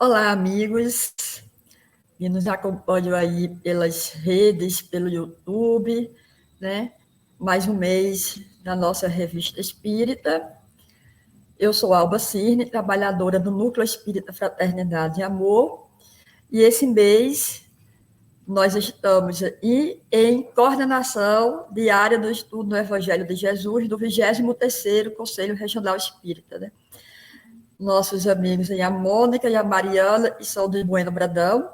Olá, amigos que nos acompanham aí pelas redes, pelo YouTube, né? Mais um mês da nossa revista Espírita. Eu sou Alba Cirne, trabalhadora do Núcleo Espírita Fraternidade e Amor, e esse mês nós estamos aí em coordenação diária do estudo do Evangelho de Jesus do 23º Conselho Regional Espírita, né? Nossos amigos aí, a Mônica e a Mariana, que são do Bueno Bradão,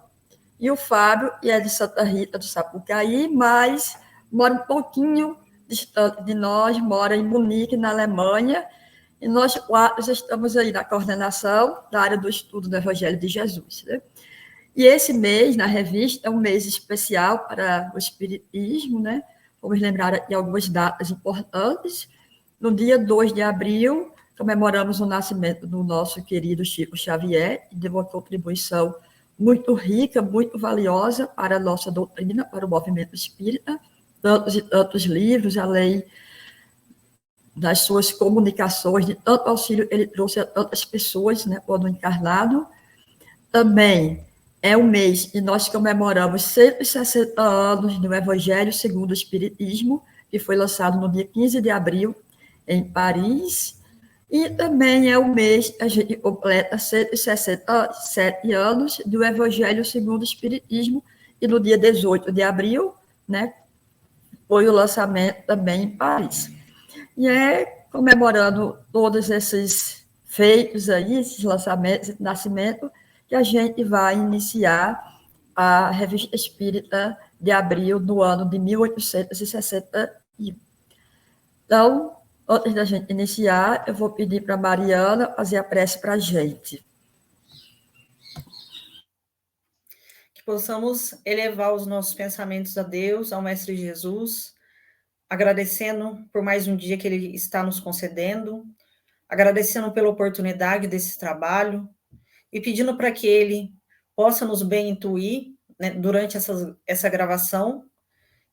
e o Fábio, e é de Santa Rita do Sapucaí, mas mora um pouquinho distante de nós, mora em Munique, na Alemanha, e nós quatro estamos aí na coordenação da área do estudo do Evangelho de Jesus, né? E esse mês, na revista, é um mês especial para o Espiritismo, né? Vamos lembrar de algumas datas importantes. No dia 2 de abril, comemoramos o nascimento do nosso querido Chico Xavier, que deu uma contribuição muito rica, muito valiosa para a nossa doutrina, para o movimento espírita, tantos e tantos livros, além das suas comunicações, de tanto auxílio ele trouxe a tantas pessoas, né, quando encarnado. Também é um mês que nós comemoramos 160 anos do Evangelho segundo o Espiritismo, que foi lançado no dia 15 de abril, em Paris. E também é o mês que a gente completa 167 anos do Evangelho segundo o Espiritismo, e no dia 18 de abril, né, foi o lançamento também em Paris. E é comemorando todos esses feitos aí, esses lançamentos, esse nascimento, que a gente vai iniciar a Revista Espírita de abril do ano de 1861. Então, antes da gente iniciar, eu vou pedir para a Mariana fazer a prece para a gente. Que possamos elevar os nossos pensamentos a Deus, ao Mestre Jesus, agradecendo por mais um dia que Ele está nos concedendo, agradecendo pela oportunidade desse trabalho e pedindo para que Ele possa nos bem intuir, né, durante essa gravação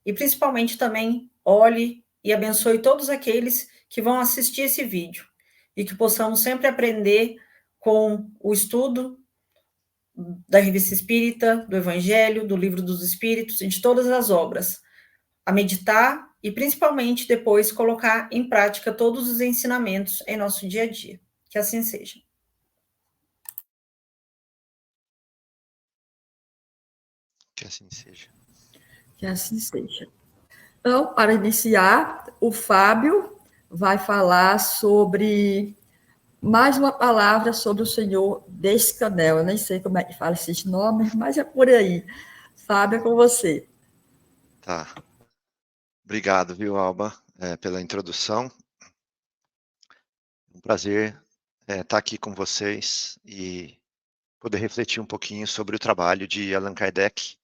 e principalmente também olhe e abençoe todos aqueles que vão assistir esse vídeo e que possamos sempre aprender com o estudo da Revista Espírita, do Evangelho, do Livro dos Espíritos e de todas as obras, a meditar e principalmente depois colocar em prática todos os ensinamentos em nosso dia a dia. Que assim seja. Que assim seja. Que assim seja. Então, para iniciar, o Fábio vai falar sobre mais uma palavra sobre o senhor Descanel. Eu nem sei como é que fala esses nomes, mas é por aí. Fábio, é com você. Tá. Obrigado, viu, Alba, pela introdução. Um prazer estar aqui com vocês e poder refletir um pouquinho sobre o trabalho de Allan Kardec,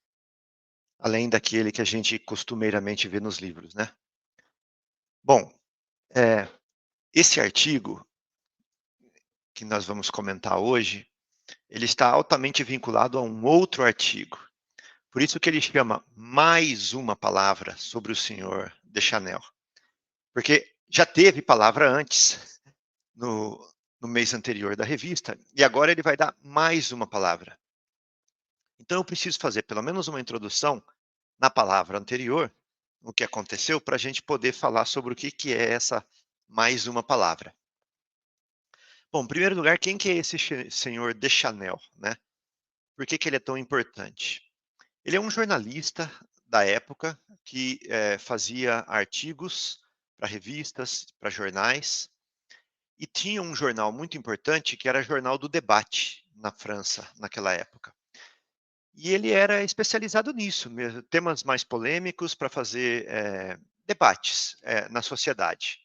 além daquele que a gente costumeiramente vê nos livros, né? Bom, esse artigo que nós vamos comentar hoje, ele está altamente vinculado a um outro artigo. Por isso que ele chama mais uma palavra sobre o senhor Deschanel. Porque já teve palavra antes, no mês anterior da revista, e agora ele vai dar mais uma palavra. Então eu preciso fazer pelo menos uma introdução na palavra anterior, o que aconteceu, para a gente poder falar sobre o que é essa mais uma palavra. Bom, em primeiro lugar, quem que é esse senhor Deschanel, né? Por que ele é tão importante? Ele é um jornalista da época que fazia artigos para revistas, para jornais, e tinha um jornal muito importante que era o Jornal do Debate na França, naquela época. E ele era especializado nisso, temas mais polêmicos para fazer debates na sociedade.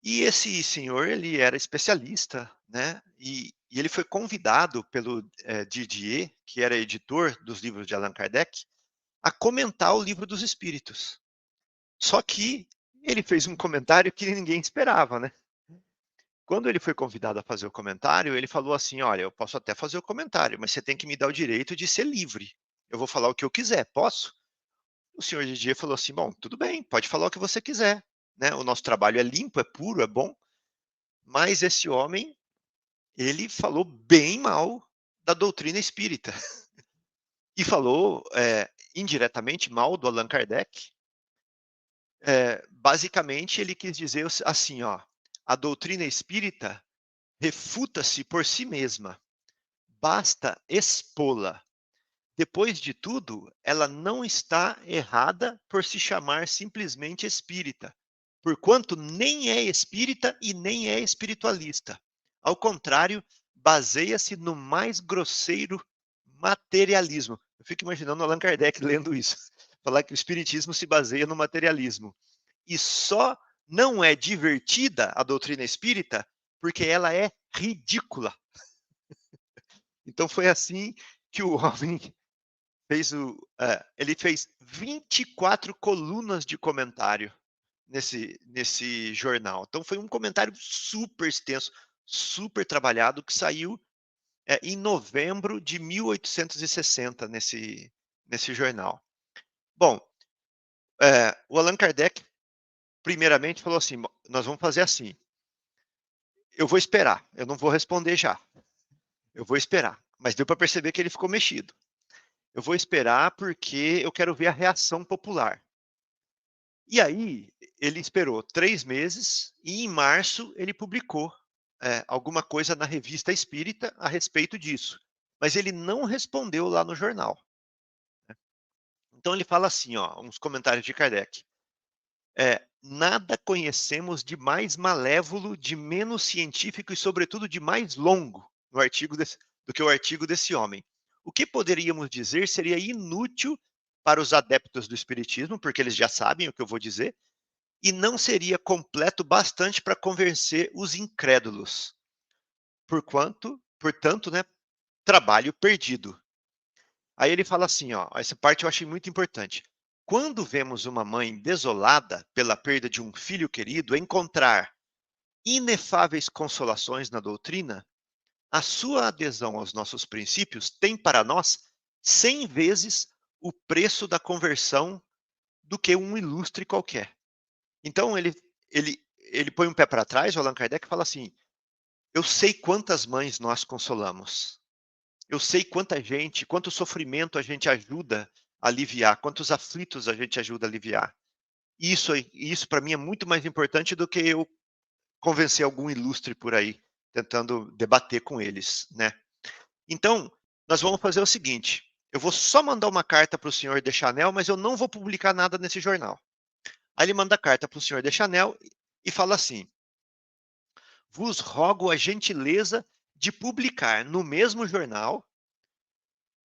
E esse senhor, ele era especialista, né? E ele foi convidado pelo Didier, que era editor dos livros de Allan Kardec, a comentar o Livro dos Espíritos. Só que ele fez um comentário que ninguém esperava, né? Quando ele foi convidado a fazer o comentário, ele falou assim: olha, eu posso até fazer o comentário, mas você tem que me dar o direito de ser livre. Eu vou falar o que eu quiser, posso? O senhor Didier falou assim: bom, tudo bem, pode falar o que você quiser, né? O nosso trabalho é limpo, é puro, é bom. Mas esse homem, ele falou bem mal da doutrina espírita. E falou indiretamente mal do Allan Kardec. Basicamente, ele quis dizer assim, ó, a doutrina espírita refuta-se por si mesma, basta expô-la. Depois de tudo, ela não está errada por se chamar simplesmente espírita, porquanto nem é espírita e nem é espiritualista. Ao contrário, baseia-se no mais grosseiro materialismo. Eu fico imaginando Allan Kardec lendo isso, falar que o espiritismo se baseia no materialismo. E só não é divertida a doutrina espírita porque ela é ridícula. Então foi assim que o homem ele fez 24 colunas de comentário nesse jornal. Então foi um comentário super extenso, super trabalhado, que saiu em novembro de 1860 nesse jornal. Bom, o Allan Kardec, primeiramente, falou assim, nós vamos fazer assim, eu vou esperar, eu não vou responder já, eu vou esperar. Mas deu para perceber que ele ficou mexido. Eu vou esperar porque eu quero ver a reação popular. E aí, ele esperou 3 meses e em março ele publicou alguma coisa na Revista Espírita a respeito disso. Mas ele não respondeu lá no jornal. Né? Então ele fala assim, ó, uns comentários de Kardec. Nada conhecemos de mais malévolo, de menos científico e, sobretudo, de mais longo do que o artigo desse homem. O que poderíamos dizer seria inútil para os adeptos do espiritismo, porque eles já sabem o que eu vou dizer, e não seria completo bastante para convencer os incrédulos. Portanto, né, trabalho perdido. Aí ele fala assim, ó, essa parte eu achei muito importante. Quando vemos uma mãe desolada pela perda de um filho querido encontrar inefáveis consolações na doutrina, a sua adesão aos nossos princípios tem para nós 100 vezes o preço da conversão do que um ilustre qualquer. Então ele põe um pé para trás, o Allan Kardec fala assim, eu sei quantas mães nós consolamos. Eu sei quanta gente, quanto sofrimento a gente ajuda a aliviar, quantos aflitos a gente ajuda a aliviar. Isso para mim é muito mais importante do que eu convencer algum ilustre por aí, tentando debater com eles, né? Então, nós vamos fazer o seguinte, eu vou só mandar uma carta para o senhor Deschanel, mas eu não vou publicar nada nesse jornal. Aí ele manda a carta para o senhor Deschanel e fala assim, vos rogo a gentileza de publicar no mesmo jornal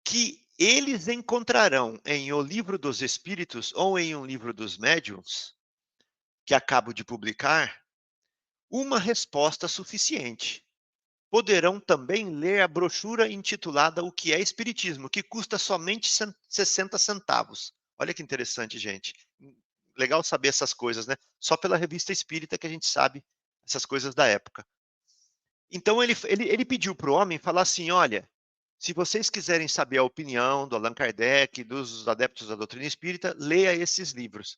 que eles encontrarão em O Livro dos Espíritos ou em Um Livro dos Médiuns, que acabo de publicar, uma resposta suficiente. Poderão também ler a brochura intitulada O que é Espiritismo, que custa somente 60 centavos. Olha que interessante, gente. Legal saber essas coisas, né? Só pela Revista Espírita que a gente sabe essas coisas da época. Então ele pediu para o homem falar assim, olha, se vocês quiserem saber a opinião do Allan Kardec, dos adeptos da doutrina espírita, leia esses livros.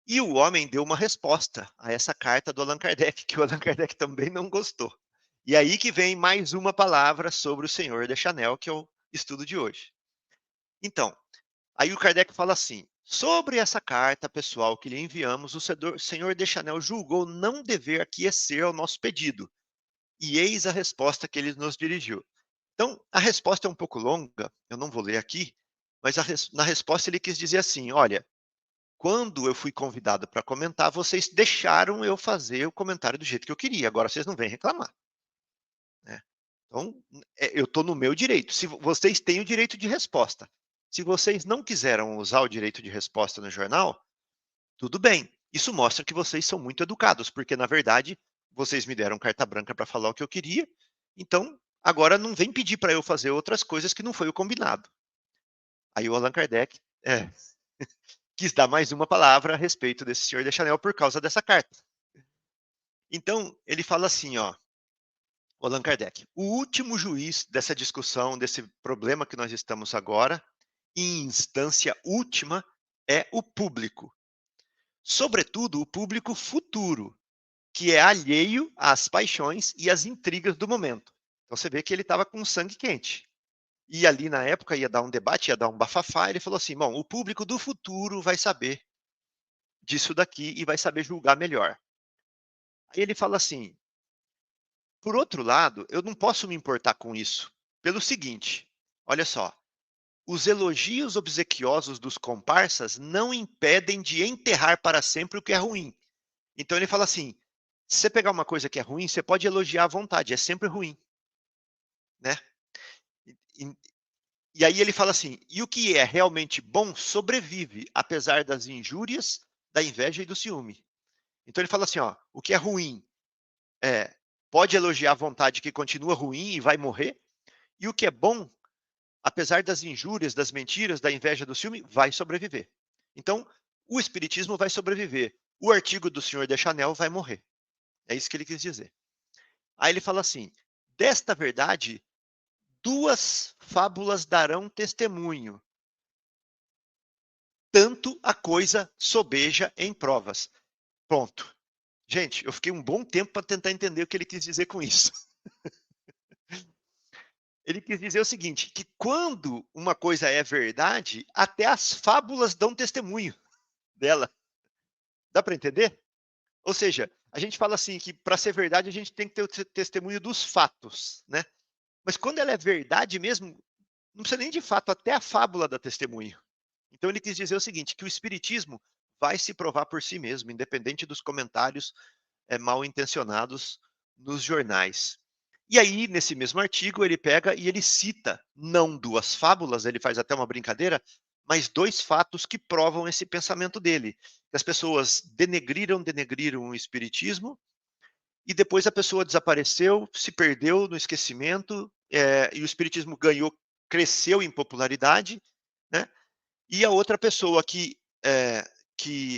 E o homem deu uma resposta a essa carta do Allan Kardec, que o Allan Kardec também não gostou. E aí que vem mais uma palavra sobre o senhor Deschanel, que é o estudo de hoje. Então, aí o Kardec fala assim, sobre essa carta pessoal que lhe enviamos, o senhor Deschanel julgou não dever aquecer ao nosso pedido. E eis a resposta que ele nos dirigiu. Então, a resposta é um pouco longa, eu não vou ler aqui, mas na resposta ele quis dizer assim, olha, quando eu fui convidado para comentar, vocês deixaram eu fazer o comentário do jeito que eu queria, agora vocês não vêm reclamar. Né? Então, eu estou no meu direito. Se vocês têm o direito de resposta. Se vocês não quiseram usar o direito de resposta no jornal, tudo bem. Isso mostra que vocês são muito educados, porque, na verdade, vocês me deram carta branca para falar o que eu queria, então, agora não vem pedir para eu fazer outras coisas que não foi o combinado. Aí o Allan Kardec quis dar mais uma palavra a respeito desse senhor Deschanel por causa dessa carta. Então, ele fala assim, ó, o Allan Kardec, o último juiz dessa discussão, desse problema que nós estamos agora, em instância última, é o público. Sobretudo, o público futuro, que é alheio às paixões e às intrigas do momento. Então você vê que ele estava com sangue quente. E ali na época ia dar um debate, ia dar um bafafá, ele falou assim, bom, o público do futuro vai saber disso daqui e vai saber julgar melhor. Aí ele fala assim, por outro lado, eu não posso me importar com isso, pelo seguinte, olha só, os elogios obsequiosos dos comparsas não impedem de enterrar para sempre o que é ruim. Então ele fala assim, se você pegar uma coisa que é ruim, você pode elogiar à vontade, é sempre ruim, né? E aí ele fala assim, e o que é realmente bom sobrevive, apesar das injúrias, da inveja e do ciúme. Então ele fala assim, ó, o que é ruim pode elogiar à vontade que continua ruim e vai morrer, e o que é bom, apesar das injúrias, das mentiras, da inveja, do ciúme, vai sobreviver. Então, o espiritismo vai sobreviver. O artigo do senhor Deschanel vai morrer. É isso que ele quis dizer. Aí ele fala assim, desta verdade, 2 fábulas darão testemunho. Tanto a coisa sobeja em provas. Pronto. Gente, eu fiquei um bom tempo para tentar entender o que ele quis dizer com isso. Ele quis dizer o seguinte, que quando uma coisa é verdade, até as fábulas dão testemunho dela. Dá para entender? Ou seja, a gente fala assim que para ser verdade a gente tem que ter o testemunho dos fatos, né? Mas quando ela é verdade mesmo, não precisa nem de fato, até a fábula dá testemunho. Então ele quis dizer o seguinte, que o espiritismo vai se provar por si mesmo, independente dos comentários mal intencionados nos jornais. E aí, nesse mesmo artigo, ele pega e ele cita, não 2 fábulas, ele faz até uma brincadeira, mas 2 fatos que provam esse pensamento dele. Que as pessoas denegriram o espiritismo, e depois a pessoa desapareceu, se perdeu no esquecimento, e o espiritismo cresceu em popularidade, né? E a outra pessoa que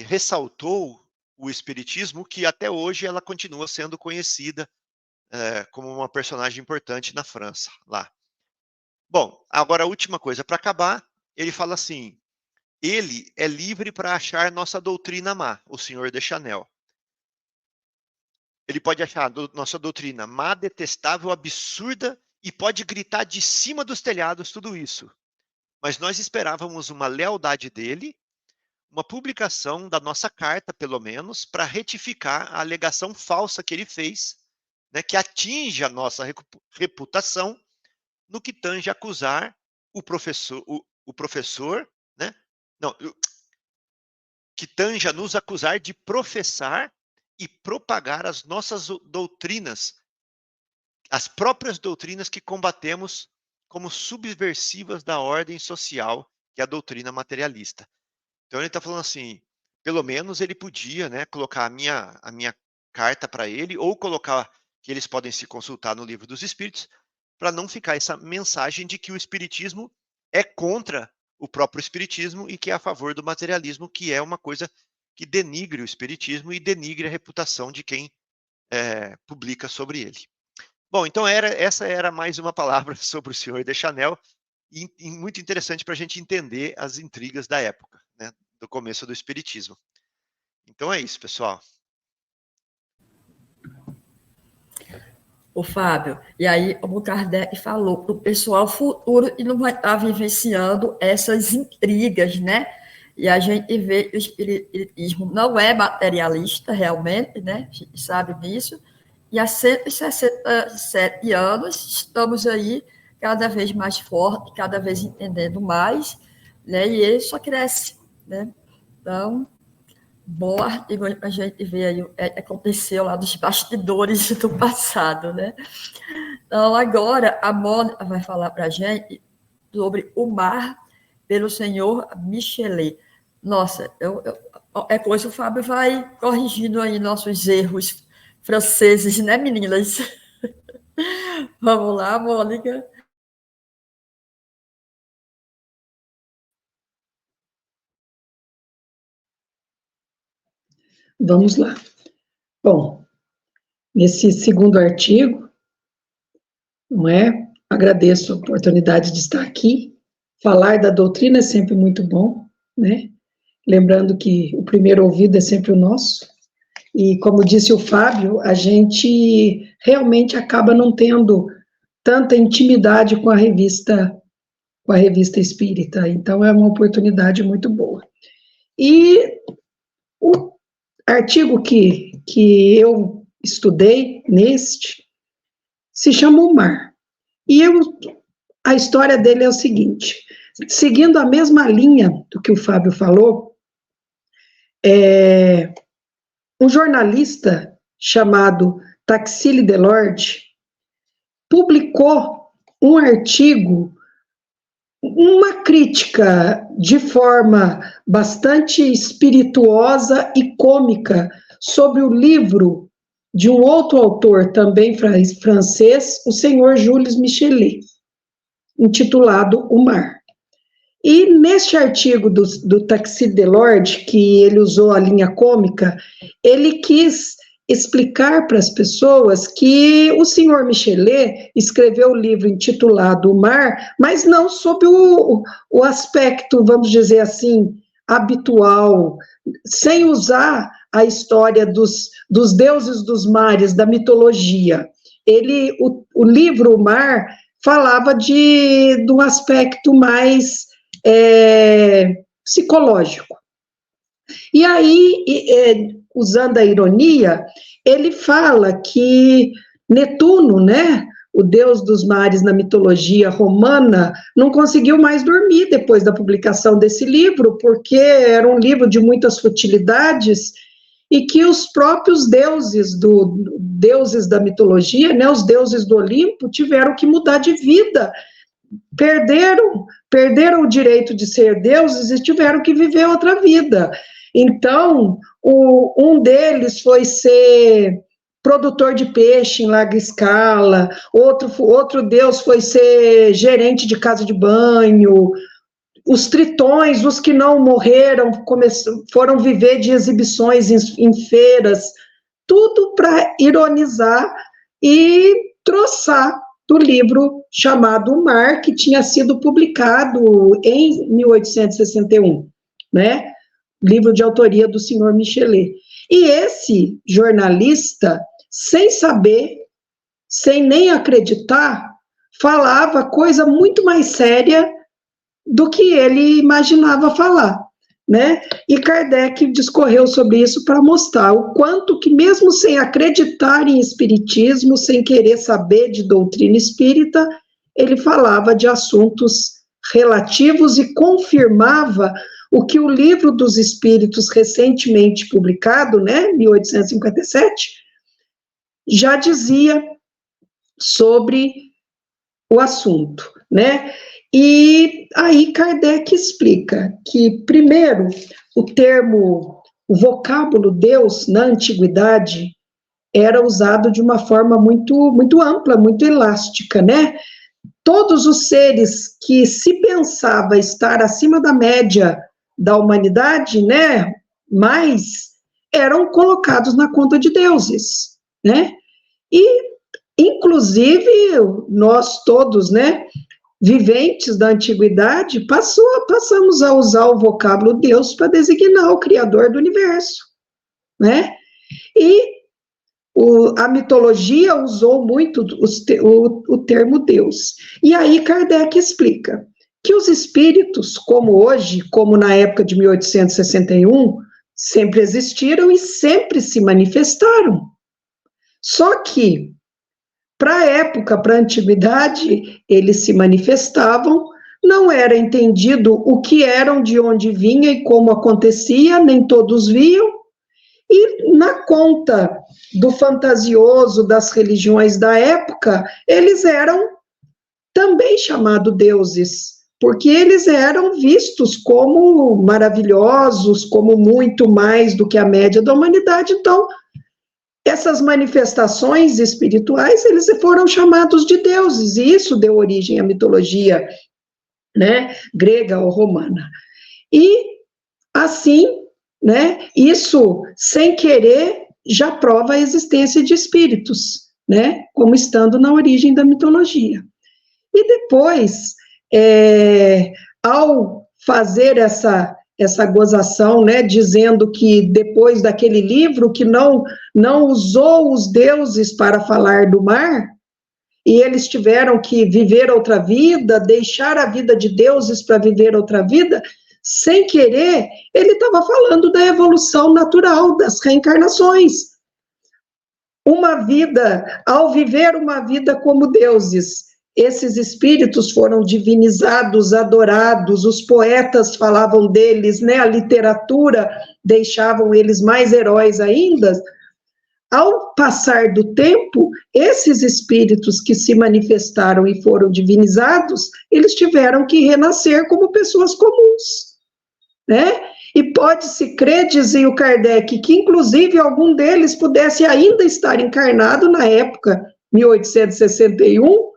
ressaltou o espiritismo, que até hoje ela continua sendo conhecida como uma personagem importante na França, lá. Bom, agora a última coisa para acabar, ele fala assim, ele é livre para achar nossa doutrina má, o senhor Deschanel. Ele pode achar nossa doutrina má, detestável, absurda e pode gritar de cima dos telhados tudo isso. Mas nós esperávamos uma lealdade dele, uma publicação da nossa carta, pelo menos, para retificar a alegação falsa que ele fez, né, que atinge a nossa reputação no que tange a acusar o professor, né? Não, que tange a nos acusar de professar e propagar as nossas doutrinas, as próprias doutrinas que combatemos como subversivas da ordem social, que é a doutrina materialista. Então ele está falando assim, pelo menos ele podia, né, colocar a minha carta para ele, ou colocar que eles podem se consultar no Livro dos Espíritos, para não ficar essa mensagem de que o espiritismo é contra o próprio espiritismo e que é a favor do materialismo, que é uma coisa que denigre o espiritismo e denigre a reputação de quem publica sobre ele. Bom, então essa era mais uma palavra sobre o senhor Deschanel, e muito interessante para a gente entender as intrigas da época, né, do começo do espiritismo. Então é isso, pessoal. Ô, Fábio, e aí o Kardec falou para o pessoal futuro e não vai estar vivenciando essas intrigas, né? E a gente vê que o espiritismo não é materialista, realmente, né? A gente sabe disso. E há 167 anos estamos aí cada vez mais forte, cada vez entendendo mais, né? E ele só cresce, né? Então, bom artigo a gente vê aí, aconteceu lá dos bastidores do passado, né? Então, agora a Mônica vai falar para a gente sobre O Mar, pelo senhor Michelet. Nossa, é coisa, o Fábio vai corrigindo aí nossos erros franceses, né, meninas? Vamos lá, Mônica. Vamos lá. Bom, nesse segundo artigo, não é? Agradeço a oportunidade de estar aqui. Falar da doutrina é sempre muito bom, né? Lembrando que o primeiro ouvido é sempre o nosso. E como disse o Fábio, a gente realmente acaba não tendo tanta intimidade com a revista espírita. Então, é uma oportunidade muito boa. E o artigo que eu estudei se chama O Mar. E a história dele é o seguinte, seguindo a mesma linha do que o Fábio falou, um jornalista chamado Taxile Delorde publicou um artigo, uma crítica de forma bastante espirituosa e cômica sobre o livro de um outro autor, também francês, o senhor Jules Michelet, intitulado O Mar. E neste artigo do Taxile Delorde, que ele usou a linha cômica, ele quis explicar para as pessoas que o senhor Michelet escreveu o livro intitulado O Mar, mas não sob o aspecto, vamos dizer assim, habitual, sem usar a história dos deuses dos mares, da mitologia. O livro O Mar falava de um aspecto mais psicológico. E aí, usando a ironia, ele fala que Netuno, né, o deus dos mares na mitologia romana, não conseguiu mais dormir depois da publicação desse livro, porque era um livro de muitas futilidades, e que os próprios deuses da mitologia, né, os deuses do Olimpo, tiveram que mudar de vida, perderam o direito de ser deuses e tiveram que viver outra vida. Então, um deles foi ser produtor de peixe em larga escala, outro deus foi ser gerente de casa de banho, os tritões, os que não morreram, foram viver de exibições em feiras, tudo para ironizar e troçar do livro chamado O Mar, que tinha sido publicado em 1861, né? Livro de autoria do senhor Michelet. E esse jornalista, sem saber, sem nem acreditar, falava coisa muito mais séria do que ele imaginava falar, né? E Kardec discorreu sobre isso para mostrar o quanto que, mesmo sem acreditar em espiritismo, sem querer saber de doutrina espírita, ele falava de assuntos relativos e confirmava o que o Livro dos Espíritos, recentemente publicado, né, 1857, já dizia sobre o assunto, né? E aí Kardec explica que, primeiro, o vocábulo Deus, na antiguidade, era usado de uma forma muito ampla, muito elástica, né? Todos os seres que se pensava estar acima da média da humanidade, né, mas eram colocados na conta de deuses, né? E, inclusive, nós todos, né, viventes da antiguidade, passamos a usar o vocábulo Deus para designar o Criador do universo, né? E a mitologia usou muito o termo Deus. E aí Kardec explica que os espíritos, como hoje, como na época de 1861, sempre existiram e sempre se manifestaram. Só que, para a época, para a antiguidade, eles se manifestavam, não era entendido o que eram, de onde vinha e como acontecia, nem todos viam, e na conta do fantasioso das religiões da época, eles eram também chamados deuses, porque eles eram vistos como maravilhosos, como muito mais do que a média da humanidade. Então, essas manifestações espirituais, eles foram chamados de deuses, e isso deu origem à mitologia, né, grega ou romana. E, assim, né, isso, sem querer, já prova a existência de espíritos, né, como estando na origem da mitologia. E depois, ao fazer essa gozação, né, dizendo que depois daquele livro que não usou os deuses para falar do mar, e eles tiveram que viver outra vida, deixar a vida de deuses para viver outra vida, sem querer, ele estava falando da evolução natural, das reencarnações. Uma vida, ao viver uma vida como deuses, esses espíritos foram divinizados, adorados, os poetas falavam deles, né? A literatura deixavam eles mais heróis ainda. Ao passar do tempo, esses espíritos que se manifestaram e foram divinizados, eles tiveram que renascer como pessoas comuns, né? E pode-se crer, dizia o Kardec, que inclusive algum deles pudesse ainda estar encarnado na época, 1861,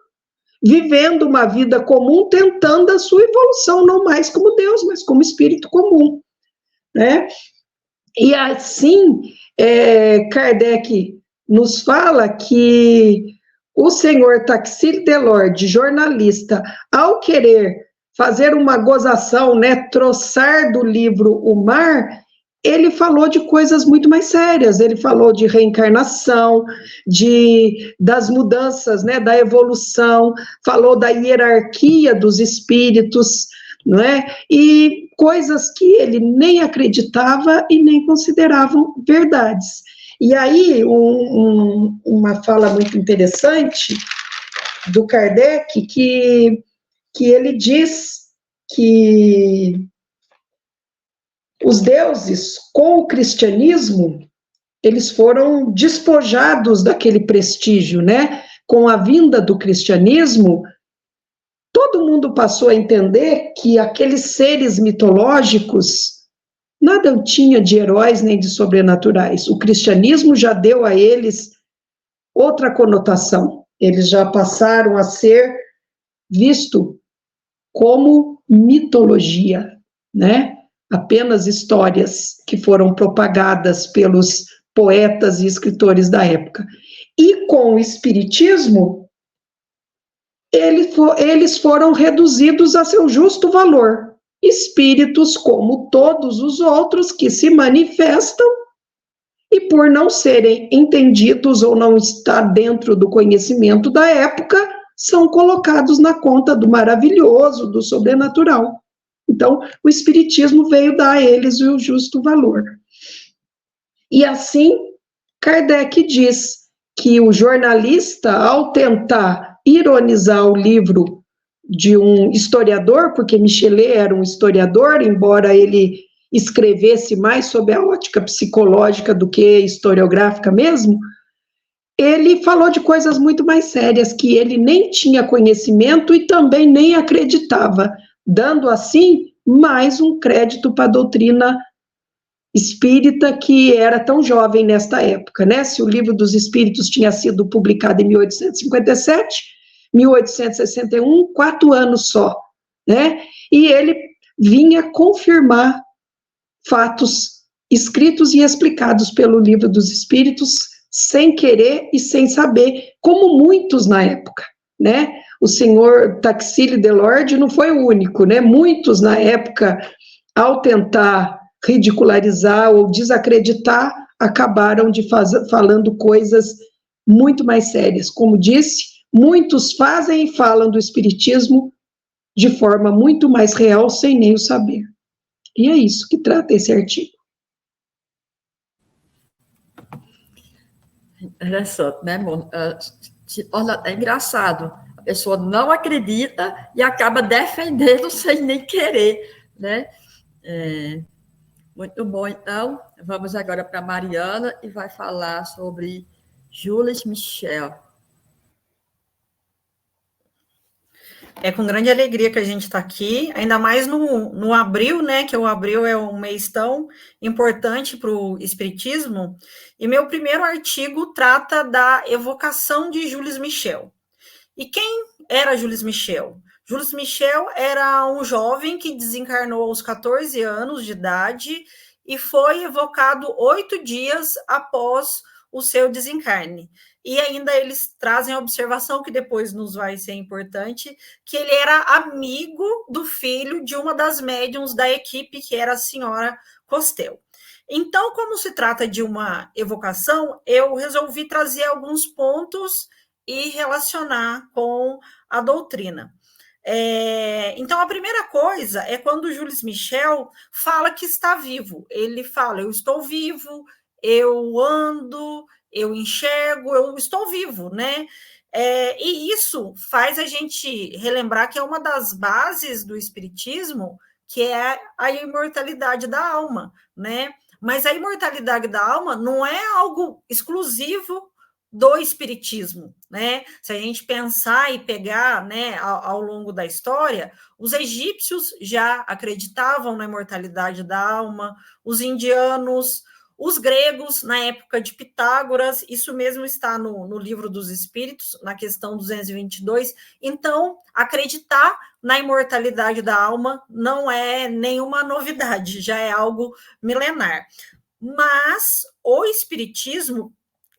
vivendo uma vida comum, tentando a sua evolução, não mais como Deus, mas como espírito comum, né? E assim, Kardec nos fala que o senhor Taxile Delorde, jornalista, ao querer fazer uma gozação, né, troçar do livro O Mar, ele falou de coisas muito mais sérias, ele falou de reencarnação, das mudanças, né, da evolução, falou da hierarquia dos espíritos, não é? E coisas que ele nem acreditava e nem consideravam verdades. E aí, uma fala muito interessante do Kardec, que ele diz que os deuses, com o cristianismo, eles foram despojados daquele prestígio, né? Com a vinda do cristianismo, todo mundo passou a entender que aqueles seres mitológicos nada tinha de heróis nem de sobrenaturais. O cristianismo já deu a eles outra conotação. Eles já passaram a ser visto como mitologia, né? Apenas histórias que foram propagadas pelos poetas e escritores da época. E com o espiritismo, eles foram reduzidos a seu justo valor. Espíritos como todos os outros que se manifestam e por não serem entendidos ou não estar dentro do conhecimento da época, são colocados na conta do maravilhoso, do sobrenatural. Então, o espiritismo veio dar a eles o justo valor. E assim, Kardec diz que o jornalista, ao tentar ironizar o livro de um historiador, porque Michelet era um historiador, embora ele escrevesse mais sobre a ótica psicológica do que historiográfica mesmo, ele falou de coisas muito mais sérias, que ele nem tinha conhecimento e também nem acreditava, dando assim mais um crédito para a doutrina espírita, que era tão jovem nesta época, né? Se o Livro dos Espíritos tinha sido publicado em 1857, 1861, 4 anos só, né? E ele vinha confirmar fatos escritos e explicados pelo Livro dos Espíritos, sem querer e sem saber, como muitos na época, né? O senhor Taxile Delorde não foi o único, né? Muitos na época, ao tentar ridicularizar ou desacreditar, acabaram falando coisas muito mais sérias. Como disse, muitos fazem e falam do espiritismo de forma muito mais real, sem nem o saber. E é isso que trata esse artigo. Interessante, né, amor? Olha, é engraçado. A pessoa não acredita e acaba defendendo sem nem querer, né? Muito bom, então. Vamos agora para a Mariana e vai falar sobre Jules Michel. É com grande alegria que a gente está aqui, ainda mais no abril, né? Que o abril é um mês tão importante para o Espiritismo. E meu primeiro artigo trata da evocação de Jules Michel. E quem era Jules Michel? Jules Michel era um jovem que desencarnou aos 14 anos de idade e foi evocado 8 dias após o seu desencarne. E ainda eles trazem a observação, que depois nos vai ser importante, que ele era amigo do filho de uma das médiuns da equipe, que era a senhora Costel. Então, como se trata de uma evocação, eu resolvi trazer alguns pontos e relacionar com a doutrina. Então, a primeira coisa é quando o Jules Michel fala que está vivo. Ele fala, eu estou vivo, eu ando, eu enxergo, eu estou vivo, né? E isso faz a gente relembrar que é uma das bases do Espiritismo, que é a imortalidade da alma, né? Mas a imortalidade da alma não é algo exclusivo do Espiritismo, né? Se a gente pensar e pegar, né, ao longo da história, os egípcios já acreditavam na imortalidade da alma, os indianos, os gregos, na época de Pitágoras, isso mesmo está no Livro dos Espíritos, na questão 222. Então, acreditar na imortalidade da alma não é nenhuma novidade, já é algo milenar. Mas o Espiritismo,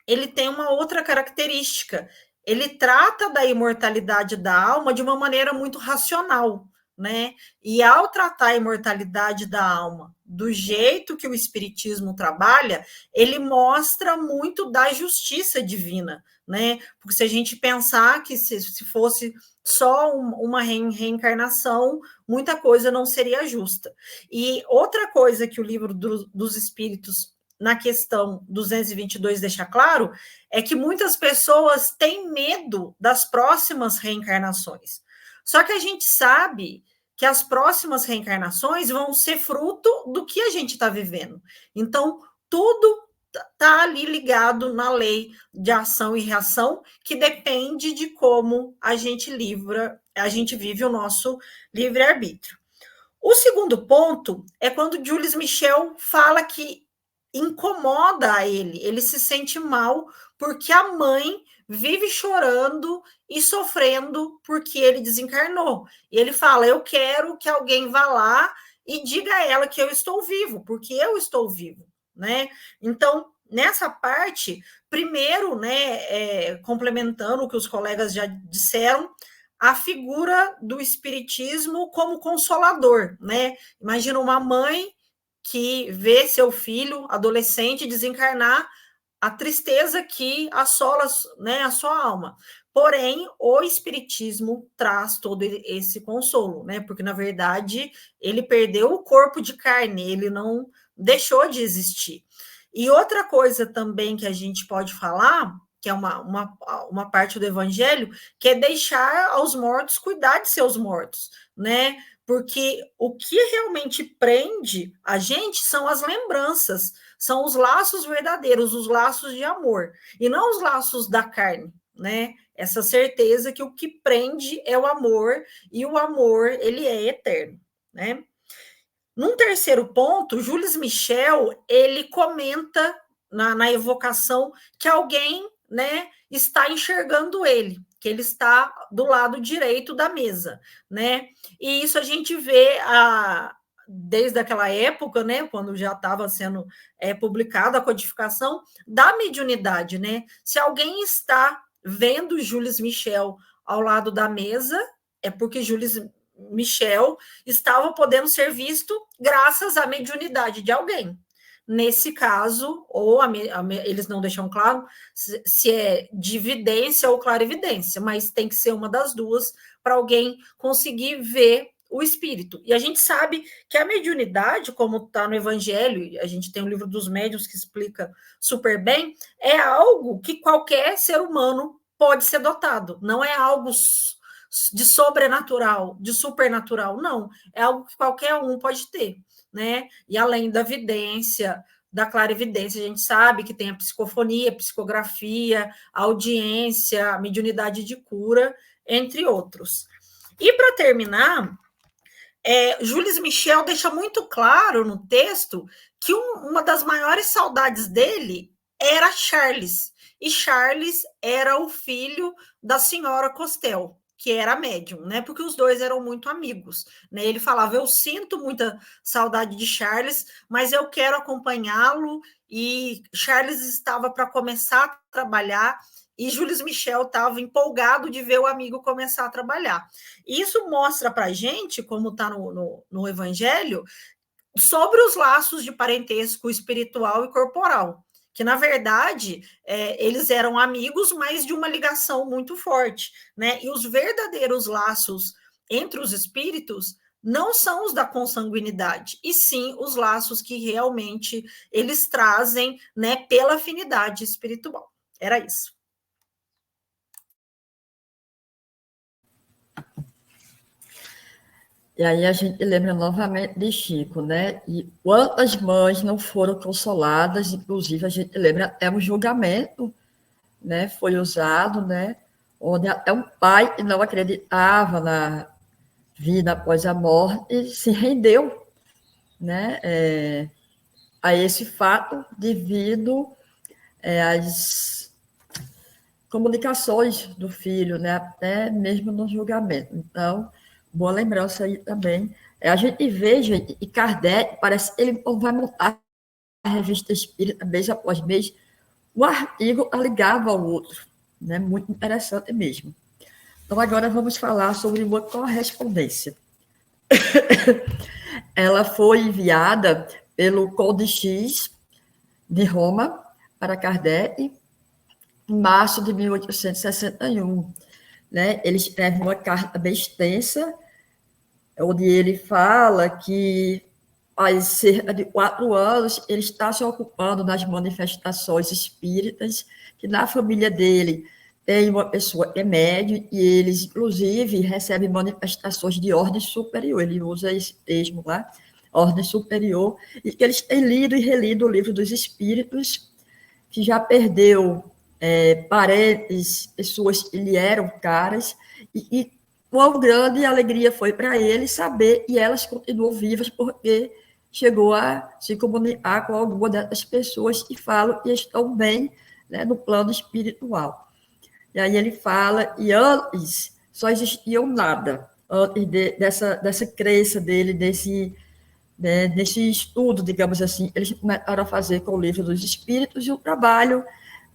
ele tem uma outra característica. Ele trata da imortalidade da alma de uma maneira muito racional, né? E ao tratar a imortalidade da alma do jeito que o Espiritismo trabalha, ele mostra muito da justiça divina, né? Porque se a gente pensar que se fosse só uma reencarnação, muita coisa não seria justa. E outra coisa que o Livro dos Espíritos, na questão 222, deixa claro, é que muitas pessoas têm medo das próximas reencarnações. Só que a gente sabe que as próximas reencarnações vão ser fruto do que a gente está vivendo. Então, tudo está ali ligado na lei de ação e reação, que depende de como a gente vive o nosso livre-arbítrio. O segundo ponto é quando Jules Michel fala que incomoda a ele se sente mal porque a mãe vive chorando e sofrendo porque ele desencarnou. E ele fala, eu quero que alguém vá lá e diga a ela que eu estou vivo, porque eu estou vivo, né? Então, nessa parte, primeiro, né, complementando o que os colegas já disseram, a figura do espiritismo como consolador, né? Imagina uma mãe que vê seu filho adolescente desencarnar, a tristeza que assola, né, a sua alma. Porém, o espiritismo traz todo esse consolo, né? Porque na verdade ele perdeu o corpo de carne, ele não deixou de existir. E outra coisa também que a gente pode falar, que é uma parte do evangelho, que é deixar aos mortos cuidar de seus mortos, né? Porque o que realmente prende a gente são as lembranças, são os laços verdadeiros, os laços de amor, e não os laços da carne, né? Essa certeza que o que prende é o amor, e o amor, ele é eterno, né? Num terceiro ponto, Jules Michel, ele comenta na evocação que alguém, né, está enxergando ele, que ele está do lado direito da mesa, né? E isso a gente vê desde aquela época, né, quando já estava sendo publicada a codificação da mediunidade, né? Se alguém está vendo Jules Michel ao lado da mesa, é porque Jules Michel estava podendo ser visto graças à mediunidade de alguém. Nesse caso, ou eles não deixam claro se é dividência ou clarividência, mas tem que ser uma das duas para alguém conseguir ver o espírito. E a gente sabe que a mediunidade, como está no Evangelho, a gente tem o Livro dos Médiuns que explica super bem, é algo que qualquer ser humano pode ser dotado, não é algo de sobrenatural, de supernatural, não, é algo que qualquer um pode ter, né? E além da vidência, da clarividência, a gente sabe que tem a psicofonia, a psicografia, a audiência, a mediunidade de cura, entre outros. E para terminar, Jules Michel deixa muito claro no texto que uma das maiores saudades dele era Charles, e Charles era o filho da senhora Costel, que era médium, né? Porque os dois eram muito amigos, né? Ele falava, eu sinto muita saudade de Charles, mas eu quero acompanhá-lo, e Charles estava para começar a trabalhar, e Jules Michel estava empolgado de ver o amigo começar a trabalhar. E isso mostra para a gente, como está no Evangelho, sobre os laços de parentesco espiritual e corporal, que, na verdade, eles eram amigos, mas de uma ligação muito forte, né? E os verdadeiros laços entre os espíritos não são os da consanguinidade, e sim os laços que realmente eles trazem, né, pela afinidade espiritual. Era isso. E aí a gente lembra novamente de Chico, né? E quantas mães não foram consoladas, inclusive a gente lembra até um julgamento, né? Foi usado, né? Onde até um pai que não acreditava na vida após a morte se rendeu, né? A esse fato devido às comunicações do filho, né? Até mesmo no julgamento. Então, boa lembrança aí também. A gente vê, gente, e Kardec, parece que ele vai montar a revista Espírita mês após mês, um artigo ligado ao outro, né? Muito interessante mesmo. Então, agora vamos falar sobre uma correspondência. Ela foi enviada pelo Conde X de Roma para Kardec em março de 1861. Né? Ele escreve uma carta bem extensa, onde ele fala que há cerca de 4 anos ele está se ocupando das manifestações espíritas, que na família dele tem uma pessoa que é médium, e eles, inclusive, recebem manifestações de ordem superior, ele usa esse termo lá, ordem superior, e que eles têm lido e relido o livro dos espíritos, que já perdeu parentes, pessoas que lhe eram caras, e quão grande alegria foi para ele saber, e elas continuam vivas, porque chegou a se comunicar com alguma dessas pessoas que falam que estão bem, né, no plano espiritual. E aí ele fala, e antes só existia um nada, antes dessa crença dele, desse estudo, digamos assim, eles começaram a fazer com o livro dos espíritos e o trabalho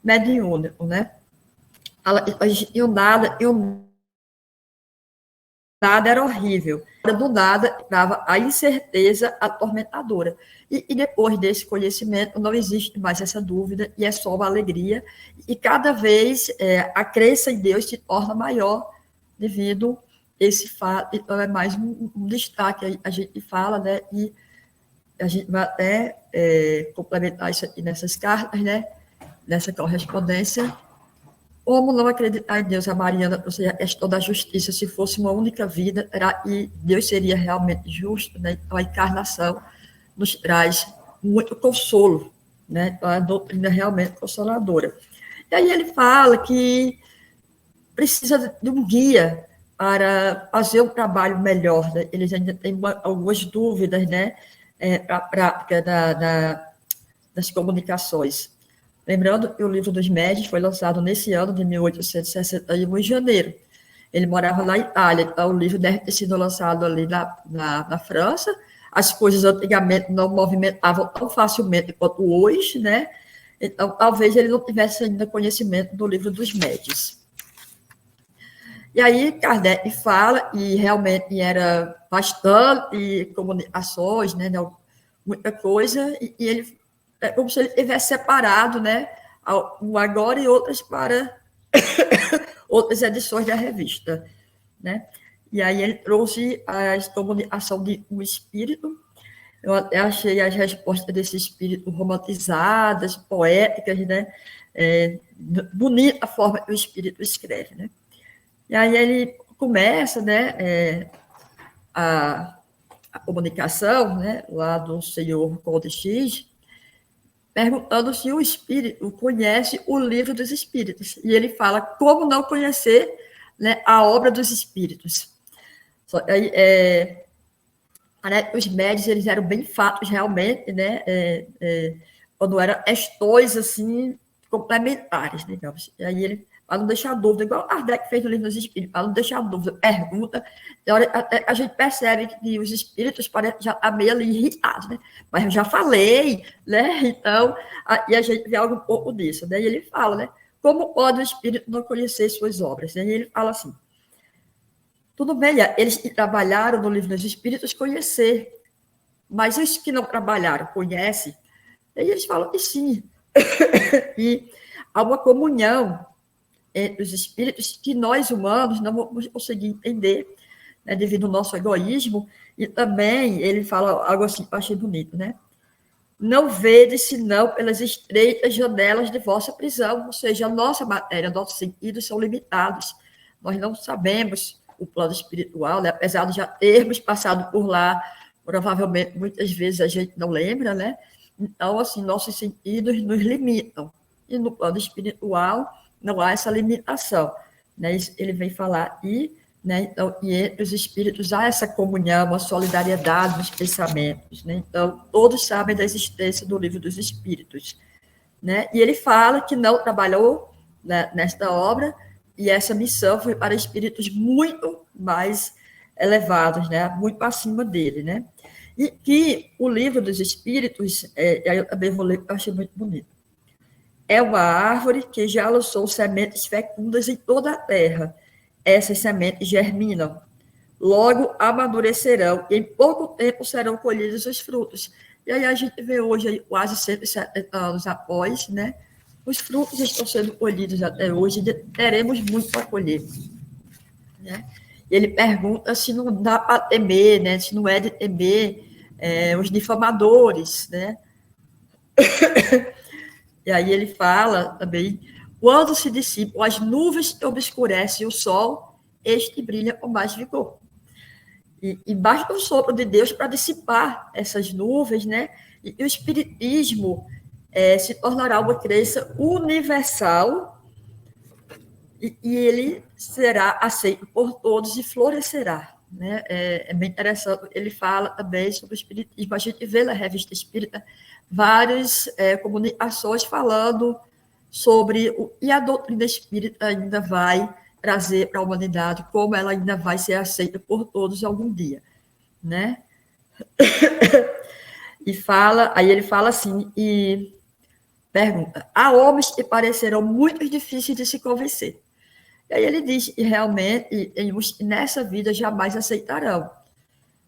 mediúnico, né? E o nada era horrível. Do nada estava a incerteza atormentadora. E depois desse conhecimento, não existe mais essa dúvida, e é só uma alegria. E cada vez a crença em Deus se torna maior devido a esse fato. Então, é mais um destaque, a gente fala, né? E a gente vai até complementar isso aqui nessas cartas, né? Nessa correspondência. Como não acreditar em Deus? A Mariana trouxe a questão da justiça. Se fosse uma única vida, e Deus seria realmente justo, né? Então, a encarnação nos traz muito consolo, né? Então, a doutrina é realmente consoladora. E aí ele fala que precisa de um guia para fazer um trabalho melhor, né? Eles ainda têm algumas dúvidas, né? Para a prática das comunicações. Lembrando que o Livro dos Médios foi lançado nesse ano de 1861, em janeiro. Ele morava na Itália, então o livro deve ter sido lançado ali na França. As coisas antigamente não movimentavam tão facilmente quanto hoje, né? Então, talvez ele não tivesse ainda conhecimento do Livro dos Médios. E aí, Kardec fala, e realmente era bastante comunicações, né? Muita coisa, e ele é como se ele tivesse separado, né, um agora e outras para outras edições da revista, né? E aí ele trouxe a comunicação de um espírito. Eu até achei as respostas desse espírito romantizadas, poéticas, né? Bonita a forma que o espírito escreve, né? E aí ele começa, né, a comunicação, né, lá do senhor Conde X, perguntando se o espírito conhece o livro dos espíritos. E ele fala como não conhecer, né, a obra dos espíritos. Aí, os médios, eles eram bem fatos realmente, né, quando eram questões assim complementares, digamos. E aí ele, para não deixar dúvida, igual Kardec fez no livro dos espíritos, para não deixar dúvida, pergunta. A gente percebe que os espíritos parecem já estar meio ali irritados, né? Mas eu já falei, né? Então, e a gente vê algo um pouco disso, né? E ele fala, né? Como pode o espírito não conhecer suas obras? E ele fala assim: tudo bem, eles que trabalharam no livro dos espíritos conhecer, mas os que não trabalharam conhecem? E eles falam que sim, E há uma comunhão entre os espíritos que nós, humanos, não vamos conseguir entender, né, devido ao nosso egoísmo. E também ele fala algo assim, eu achei bonito, né? Não vedes senão pelas estreitas janelas de vossa prisão, ou seja, a nossa matéria, nossos sentidos são limitados. Nós não sabemos o plano espiritual, né? Apesar de já termos passado por lá, provavelmente muitas vezes a gente não lembra, né? Então, assim, nossos sentidos nos limitam. E no plano espiritual não há essa limitação, né? Ele vem falar né? Então, e entre os espíritos há essa comunhão, a solidariedade nos pensamentos, né? Então, todos sabem da existência do livro dos espíritos, né? E ele fala que não trabalhou, né, nesta obra, e essa missão foi para espíritos muito mais elevados, né? Muito acima dele, né? E que o livro dos espíritos, eu também vou ler, eu achei muito bonito. É uma árvore que já lançou sementes fecundas em toda a terra. Essas sementes germinam, logo amadurecerão, e em pouco tempo serão colhidos os frutos. E aí a gente vê hoje, aí, quase 170 anos após, né? Os frutos estão sendo colhidos até hoje, e teremos muito para colher, né? Ele pergunta se não dá para temer, né? Se não é de temer os difamadores, né? E aí ele fala também, quando se dissipam as nuvens que obscurecem o sol, este brilha com mais vigor. E basta o sopro de Deus para dissipar essas nuvens, né? E o espiritismo se tornará uma crença universal e ele será aceito por todos e florescerá, né? É bem interessante. Ele fala também sobre o espiritismo. A gente vê na Revista Espírita várias comunicações falando sobre e a doutrina espírita ainda vai trazer para a humanidade, como ela ainda vai ser aceita por todos algum dia, né? Aí ele fala assim, e pergunta, há homens que parecerão muito difíceis de se convencer. E aí ele diz, e realmente, nessa vida jamais aceitarão.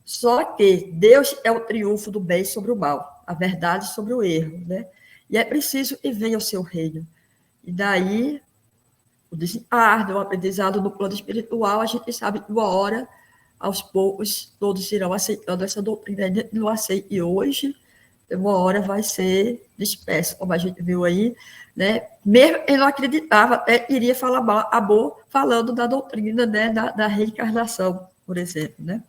Só que Deus é o triunfo do bem sobre o mal, a verdade sobre o erro, né? E é preciso que venha o seu reino. E daí, o desencarne, o aprendizado no plano espiritual, a gente sabe que uma hora, aos poucos, todos irão aceitando essa doutrina. A gente não aceita hoje, uma hora vai ser disperso, como a gente viu aí, né? Mesmo ele não acreditava, até iria falar amor, falando da doutrina, né? da reencarnação, por exemplo, né?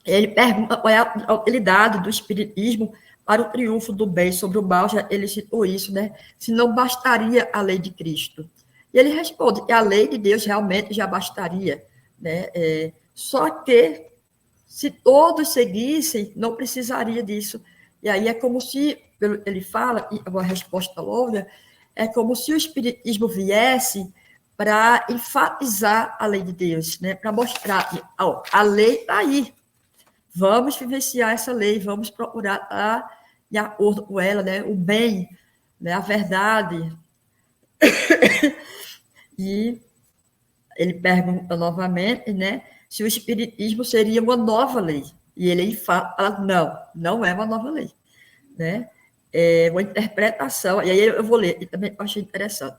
Ele pergunta qual é a utilidade do espiritismo para o triunfo do bem sobre o mal, já ele citou isso, né? Se não bastaria a lei de Cristo. E ele responde que a lei de Deus realmente já bastaria, né? Só que, se todos seguissem, não precisaria disso. E aí é como se, ele fala, e uma resposta longa, é como se o espiritismo viesse para enfatizar a lei de Deus, né? Para mostrar que a lei está aí. Vamos vivenciar essa lei, vamos procurar estar de acordo com ela, né? O bem, né? A verdade. E ele pergunta novamente, né? Se o espiritismo seria uma nova lei. E ele fala, não é uma nova lei, né? É uma interpretação, e aí eu vou ler, e também achei interessante.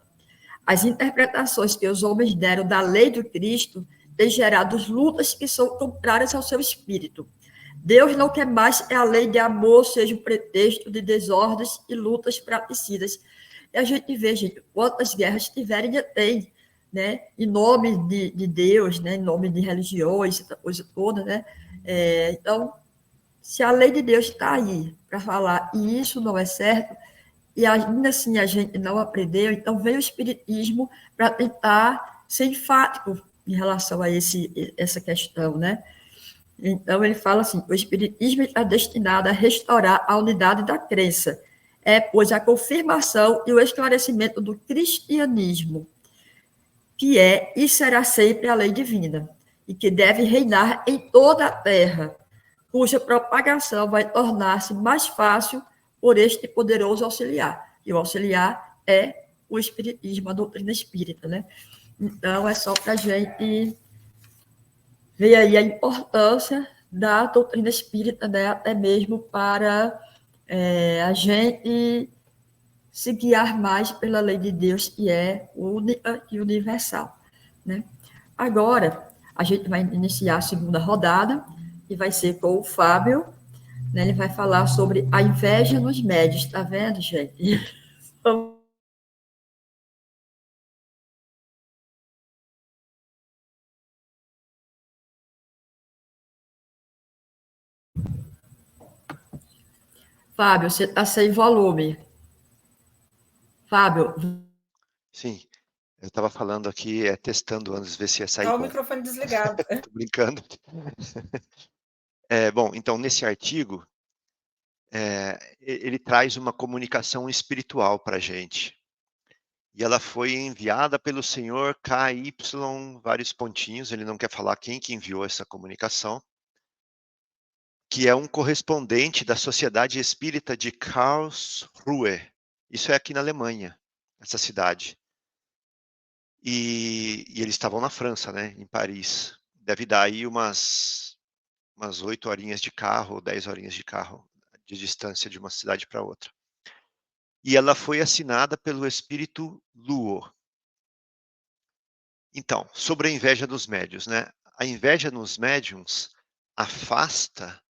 As interpretações que os homens deram da lei do Cristo têm gerado lutas que são contrárias ao seu espírito. Deus não quer mais que a lei de amor seja um pretexto de desordens e lutas fratricidas. E a gente vê, gente, quantas guerras tiverem e tem, né? Em nome de Deus, né? Em nome de religiões, essa coisa toda, né? Então, se a lei de Deus está aí para falar e isso não é certo, e ainda assim a gente não aprendeu, então vem o Espiritismo para tentar ser enfático em relação a essa questão, né? Então, ele fala assim, o Espiritismo está destinado a restaurar a unidade da crença, pois a confirmação e o esclarecimento do cristianismo, que é e será sempre a lei divina, e que deve reinar em toda a terra, cuja propagação vai tornar-se mais fácil por este poderoso auxiliar. E o auxiliar é o Espiritismo, a doutrina espírita, né? Então, é só para a gente ver aí a importância da doutrina espírita, né? Até mesmo para a gente se guiar mais pela lei de Deus, que é única e universal, né? Agora, a gente vai iniciar a segunda rodada, e vai ser com o Fábio, né? Ele vai falar sobre a inveja nos médios, tá vendo, gente? Fábio, você está sem volume. Fábio. Sim, eu estava falando aqui, testando antes de ver se ia sair Tá o bom. microfone desligado. Tô brincando. Bom, então, nesse artigo, ele traz uma comunicação espiritual para a gente. E ela foi enviada pelo senhor KY, vários pontinhos, ele não quer falar quem que enviou essa comunicação, que é um correspondente da Sociedade Espírita de Karlsruhe. Isso é aqui na Alemanha, essa cidade. E eles estavam na França, né, em Paris. Deve dar aí umas 8 horinhas de carro, ou 10 horinhas de carro, de distância de uma cidade para outra. E ela foi assinada pelo espírito Luo. Então, sobre a inveja dos médiuns, né? A inveja nos médiuns afasta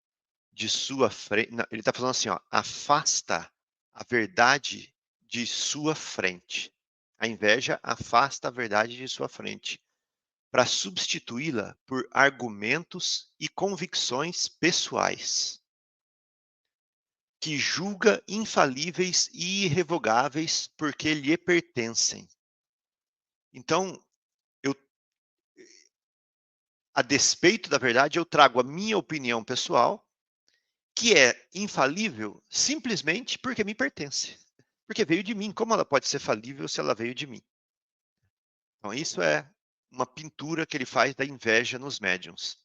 de sua frente. Ele está falando assim, ó, afasta a verdade de sua frente. A inveja afasta a verdade de sua frente, para substituí-la por argumentos e convicções pessoais, que julga infalíveis e irrevogáveis porque lhe pertencem. Então, a despeito da verdade, eu trago a minha opinião pessoal, que é infalível simplesmente porque me pertence. Porque veio de mim. Como ela pode ser falível se ela veio de mim? Então, isso é uma pintura que ele faz da inveja nos médiuns.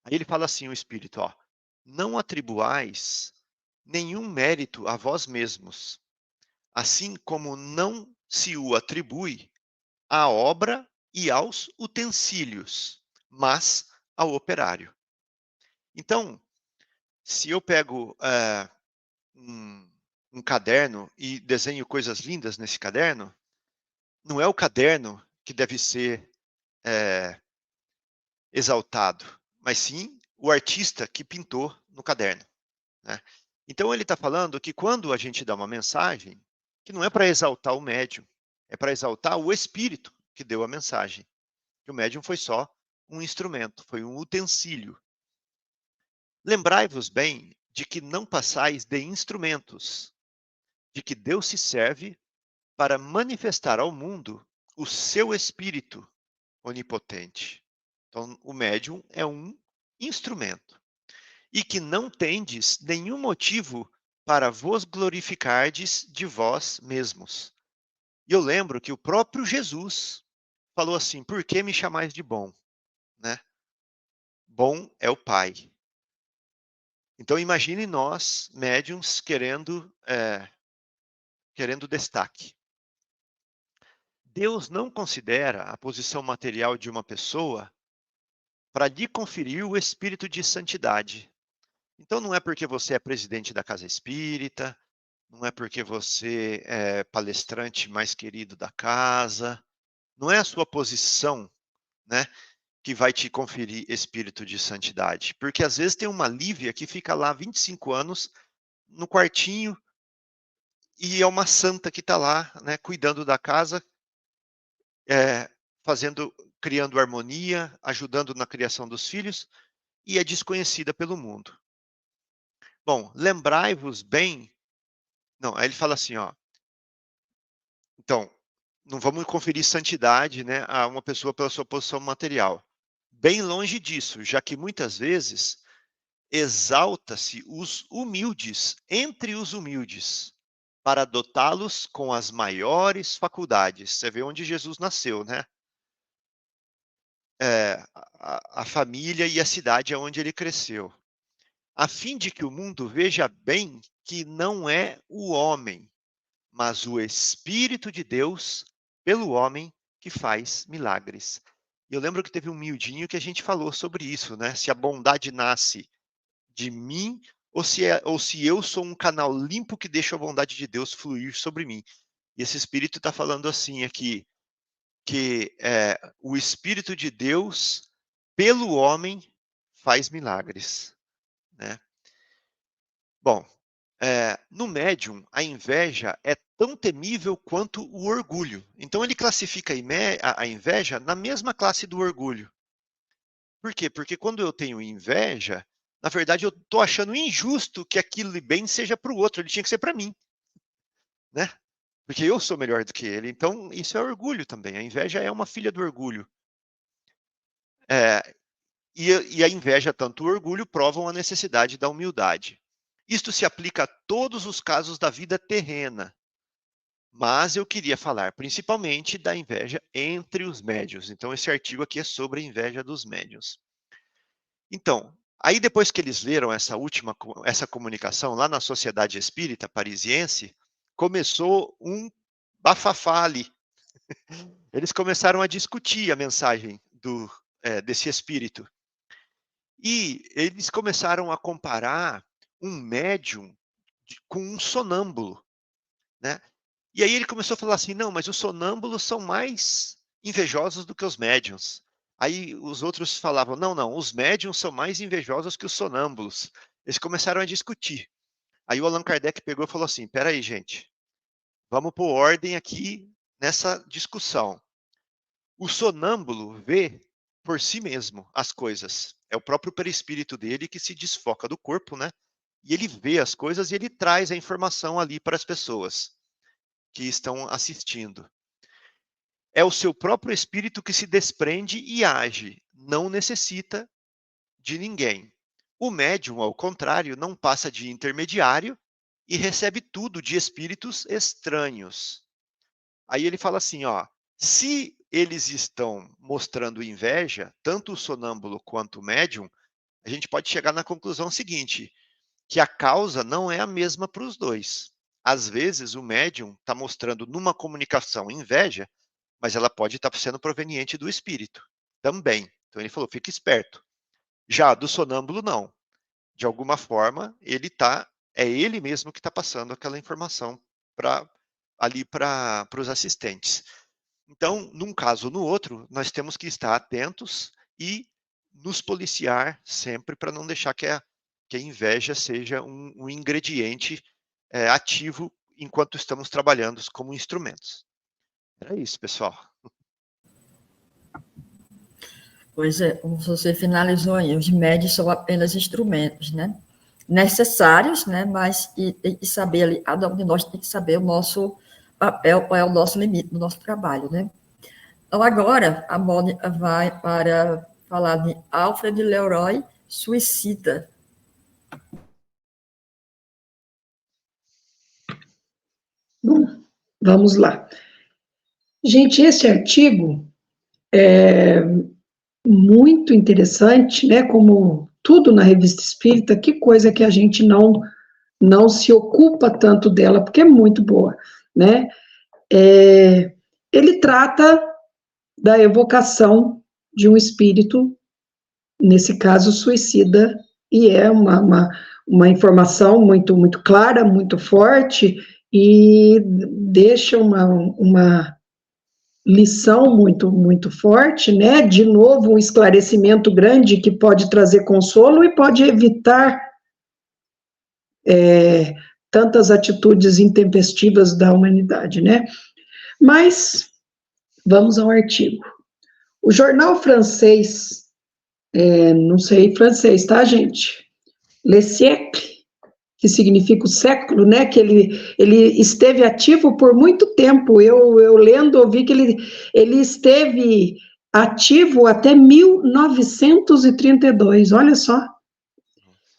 Aí ele fala assim, o espírito, ó, não atribuais nenhum mérito a vós mesmos, assim como não se o atribui à obra e aos utensílios, mas ao operário. Então, se eu pego um caderno e desenho coisas lindas nesse caderno, não é o caderno que deve ser exaltado, mas sim o artista que pintou no caderno, né? Então ele está falando que quando a gente dá uma mensagem, que não é para exaltar o médium, é para exaltar o espírito que deu a mensagem. Que o médium foi só um instrumento, foi um utensílio. Lembrai-vos bem de que não passais de instrumentos, de que Deus se serve para manifestar ao mundo o seu espírito onipotente. Então, o médium é um instrumento. E que não tendes nenhum motivo para vos glorificardes de vós mesmos. E eu lembro que o próprio Jesus falou assim, por que me chamais de bom? Né? Bom é o Pai. Então imagine nós, médiums, querendo destaque. Deus não considera a posição material de uma pessoa para lhe conferir o espírito de santidade. Então não é porque você é presidente da casa espírita, não é porque você é palestrante mais querido da casa, não é a sua posição, né, que vai te conferir espírito de santidade. Porque às vezes tem uma Lívia que fica lá 25 anos no quartinho e é uma santa que está lá, né, cuidando da casa, criando harmonia, ajudando na criação dos filhos, e é desconhecida pelo mundo. Bom, lembrai-vos bem. Não, aí ele fala assim, ó. Então, não vamos conferir santidade, né, a uma pessoa pela sua posição material. Bem longe disso, já que muitas vezes exalta-se os humildes entre os humildes, para dotá-los com as maiores faculdades. Você vê onde Jesus nasceu, né? A família e a cidade onde ele cresceu. A fim de que o mundo veja bem que não é o homem, mas o Espírito de Deus, pelo homem, que faz milagres. E eu lembro que teve um miudinho que a gente falou sobre isso, né? Se a bondade nasce de mim ou se eu sou um canal limpo que deixa a bondade de Deus fluir sobre mim. E esse Espírito está falando assim aqui, que o Espírito de Deus, pelo homem, faz milagres, né? Bom, no médium, a inveja é tão temível quanto o orgulho. Então ele classifica a inveja na mesma classe do orgulho. Por quê? Porque quando eu tenho inveja, na verdade eu estou achando injusto que aquilo bem seja para o outro, ele tinha que ser para mim, né? Porque eu sou melhor do que ele. Então isso é orgulho também. A inveja é uma filha do orgulho. E a inveja, tanto o orgulho, provam a necessidade da humildade. Isto se aplica a todos os casos da vida terrena. Mas eu queria falar principalmente da inveja entre os médiuns. Então, esse artigo aqui é sobre a inveja dos médiuns. Então, aí depois que eles leram essa comunicação lá na Sociedade Espírita Parisiense, começou um bafafá ali. Eles começaram a discutir a mensagem desse espírito. E eles começaram a comparar um médium com um sonâmbulo, né? E aí ele começou a falar assim, não, mas os sonâmbulos são mais invejosos do que os médiuns. Aí os outros falavam, não, os médiuns são mais invejosos que os sonâmbulos. Eles começaram a discutir. Aí o Allan Kardec pegou e falou assim, peraí, gente, vamos pôr ordem aqui nessa discussão. O sonâmbulo vê por si mesmo as coisas. É o próprio perispírito dele que se desfoca do corpo, né? E ele vê as coisas e ele traz a informação ali para as pessoas que estão assistindo. É o seu próprio espírito que se desprende e age, não necessita de ninguém. O médium, ao contrário, não passa de intermediário e recebe tudo de espíritos estranhos. Aí ele fala assim, ó, se eles estão mostrando inveja, tanto o sonâmbulo quanto o médium, a gente pode chegar na conclusão seguinte, que a causa não é a mesma para os dois. Às vezes, o médium está mostrando numa comunicação inveja, mas ela pode estar sendo proveniente do espírito também. Então ele falou, fique esperto. Já do sonâmbulo, não. De alguma forma, é ele mesmo que está passando aquela informação ali para os assistentes. Então, num caso ou no outro, nós temos que estar atentos e nos policiar sempre para não deixar que a inveja seja um ingrediente ativo enquanto estamos trabalhando como instrumentos. Era isso, pessoal. Pois é, como você finalizou aí, os médios são apenas instrumentos, né? Necessários, né? Mas tem que saber ali, cada um de nós tem que saber o nosso papel, qual é o nosso limite do nosso trabalho, né? Então, agora, a Mônica vai para falar de Alfred Leroy, suicida. Bom, vamos lá. Gente, esse artigo é muito interessante, né? Como tudo na Revista Espírita, que coisa que a gente não se ocupa tanto dela, porque é muito boa, né? Ele trata da evocação de um espírito, nesse caso suicida, e é uma informação muito, muito clara, muito forte, e deixa uma lição muito, muito forte, né? De novo, um esclarecimento grande que pode trazer consolo e pode evitar tantas atitudes intempestivas da humanidade, né? Mas, vamos ao artigo. O jornal francês, não sei francês, tá, gente? Le siècle, que significa o século, né? Que ele esteve ativo por muito tempo. Eu lendo, ouvi que ele esteve ativo até 1932, olha só.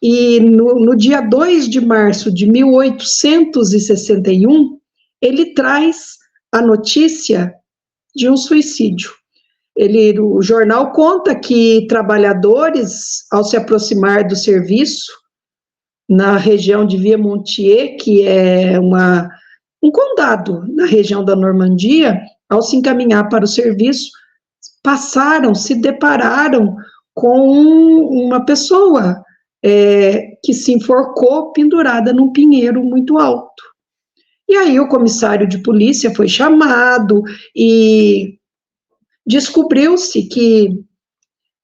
E no dia 2 de março de 1861, ele traz a notícia de um suicídio. O jornal conta que trabalhadores, ao se aproximar do serviço, na região de Villemontier, que é um condado na região da Normandia, ao se encaminhar para o serviço, se depararam com uma pessoa que se enforcou pendurada num pinheiro muito alto. E aí o comissário de polícia foi chamado e descobriu-se que,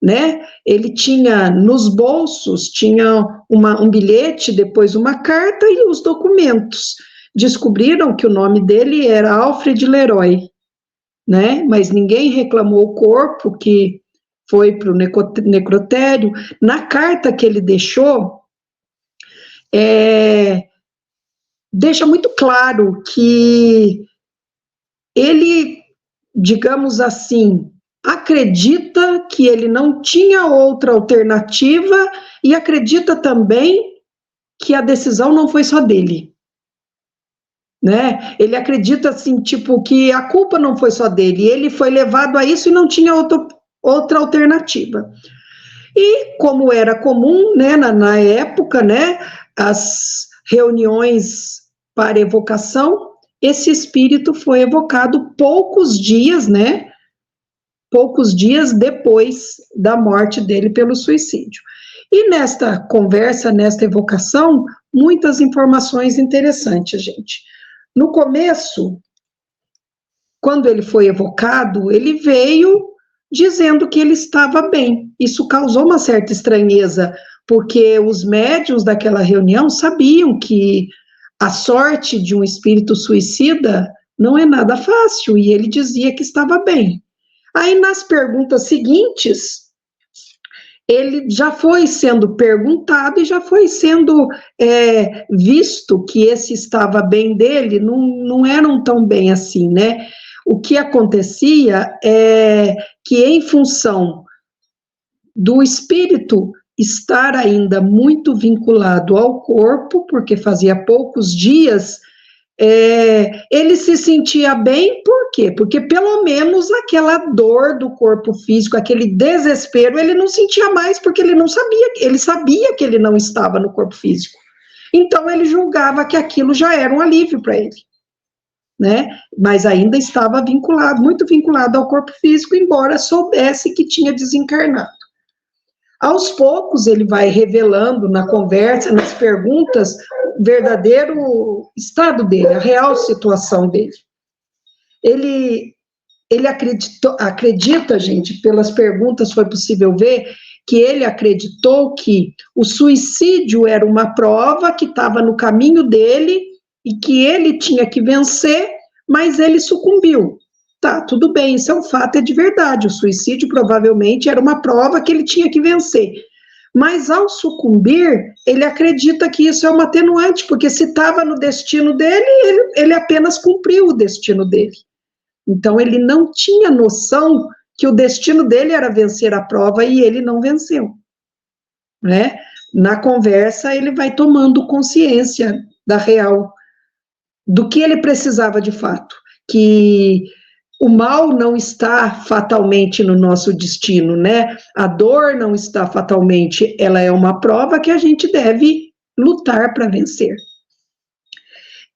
né, ele tinha nos bolsos, tinha um bilhete, depois uma carta e os documentos. Descobriram que o nome dele era Alfred Leroy, né, mas ninguém reclamou o corpo, que foi para o necrotério. Na carta que ele deixou, deixa muito claro que ele, digamos assim, acredita que ele não tinha outra alternativa e acredita também que a decisão não foi só dele, né? Ele acredita, assim, tipo, que a culpa não foi só dele, ele foi levado a isso e não tinha outra alternativa. E, como era comum, né, na época, né, as reuniões para evocação, esse espírito foi evocado poucos dias, né, poucos dias depois da morte dele pelo suicídio. E nesta conversa, nesta evocação, muitas informações interessantes, gente. No começo, quando ele foi evocado, ele veio dizendo que ele estava bem. Isso causou uma certa estranheza, porque os médiuns daquela reunião sabiam que a sorte de um espírito suicida não é nada fácil, e ele dizia que estava bem. Aí, nas perguntas seguintes, ele já foi sendo perguntado e já foi sendo visto que esse estava bem dele, não eram tão bem assim, né? O que acontecia é que, em função do espírito estar ainda muito vinculado ao corpo, porque fazia poucos dias, ele se sentia bem, por quê? Porque pelo menos aquela dor do corpo físico, aquele desespero, ele não sentia mais, porque ele não sabia, ele sabia que ele não estava no corpo físico. Então ele julgava que aquilo já era um alívio para ele, né? Mas ainda estava vinculado, muito vinculado ao corpo físico, embora soubesse que tinha desencarnado. Aos poucos, ele vai revelando na conversa, nas perguntas, o verdadeiro estado dele, a real situação dele. Ele acredita, gente, pelas perguntas foi possível ver, que ele acreditou que o suicídio era uma prova que estava no caminho dele e que ele tinha que vencer, mas ele sucumbiu. Tá, tudo bem, isso é um fato, é de verdade, o suicídio provavelmente era uma prova que ele tinha que vencer, mas ao sucumbir, ele acredita que isso é uma atenuante, porque se estava no destino dele, ele apenas cumpriu o destino dele. Então ele não tinha noção que o destino dele era vencer a prova e ele não venceu, né? Na conversa ele vai tomando consciência da real, do que ele precisava de fato, que o mal não está fatalmente no nosso destino, né? A dor não está fatalmente, ela é uma prova que a gente deve lutar para vencer.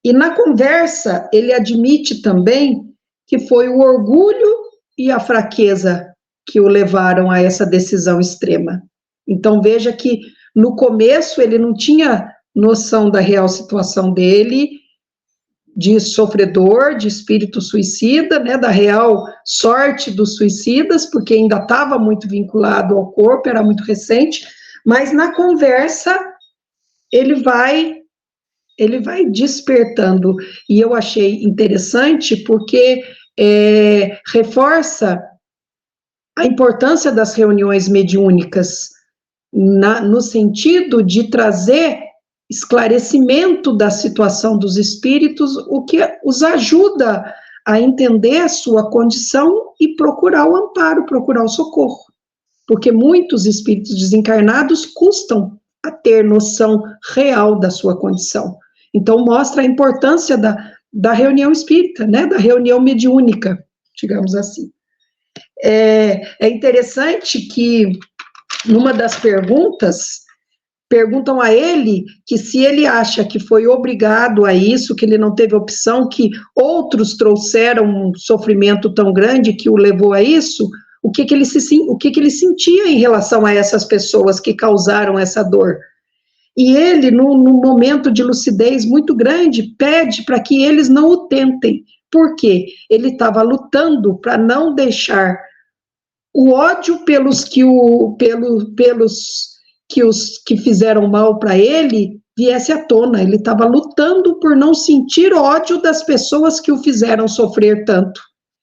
E na conversa, ele admite também que foi o orgulho e a fraqueza que o levaram a essa decisão extrema. Então, veja que no começo ele não tinha noção da real situação dele, de sofredor, de espírito suicida, né, da real sorte dos suicidas, porque ainda estava muito vinculado ao corpo, era muito recente, mas na conversa ele vai despertando, e eu achei interessante porque reforça a importância das reuniões mediúnicas, no sentido de trazer esclarecimento da situação dos espíritos, o que os ajuda a entender a sua condição e procurar o amparo, procurar o socorro. Porque muitos espíritos desencarnados custam a ter noção real da sua condição. Então, mostra a importância da reunião espírita, né, da reunião mediúnica, digamos assim. É interessante que, numa das perguntas, perguntam a ele que se ele acha que foi obrigado a isso, que ele não teve opção, que outros trouxeram um sofrimento tão grande que o levou a isso, o que ele sentia em relação a essas pessoas que causaram essa dor. E ele, num momento de lucidez muito grande, pede para que eles não o tentem. Por quê? Ele estava lutando para não deixar o ódio pelos que fizeram mal para ele viesse à tona. Ele estava lutando por não sentir ódio das pessoas que o fizeram sofrer tanto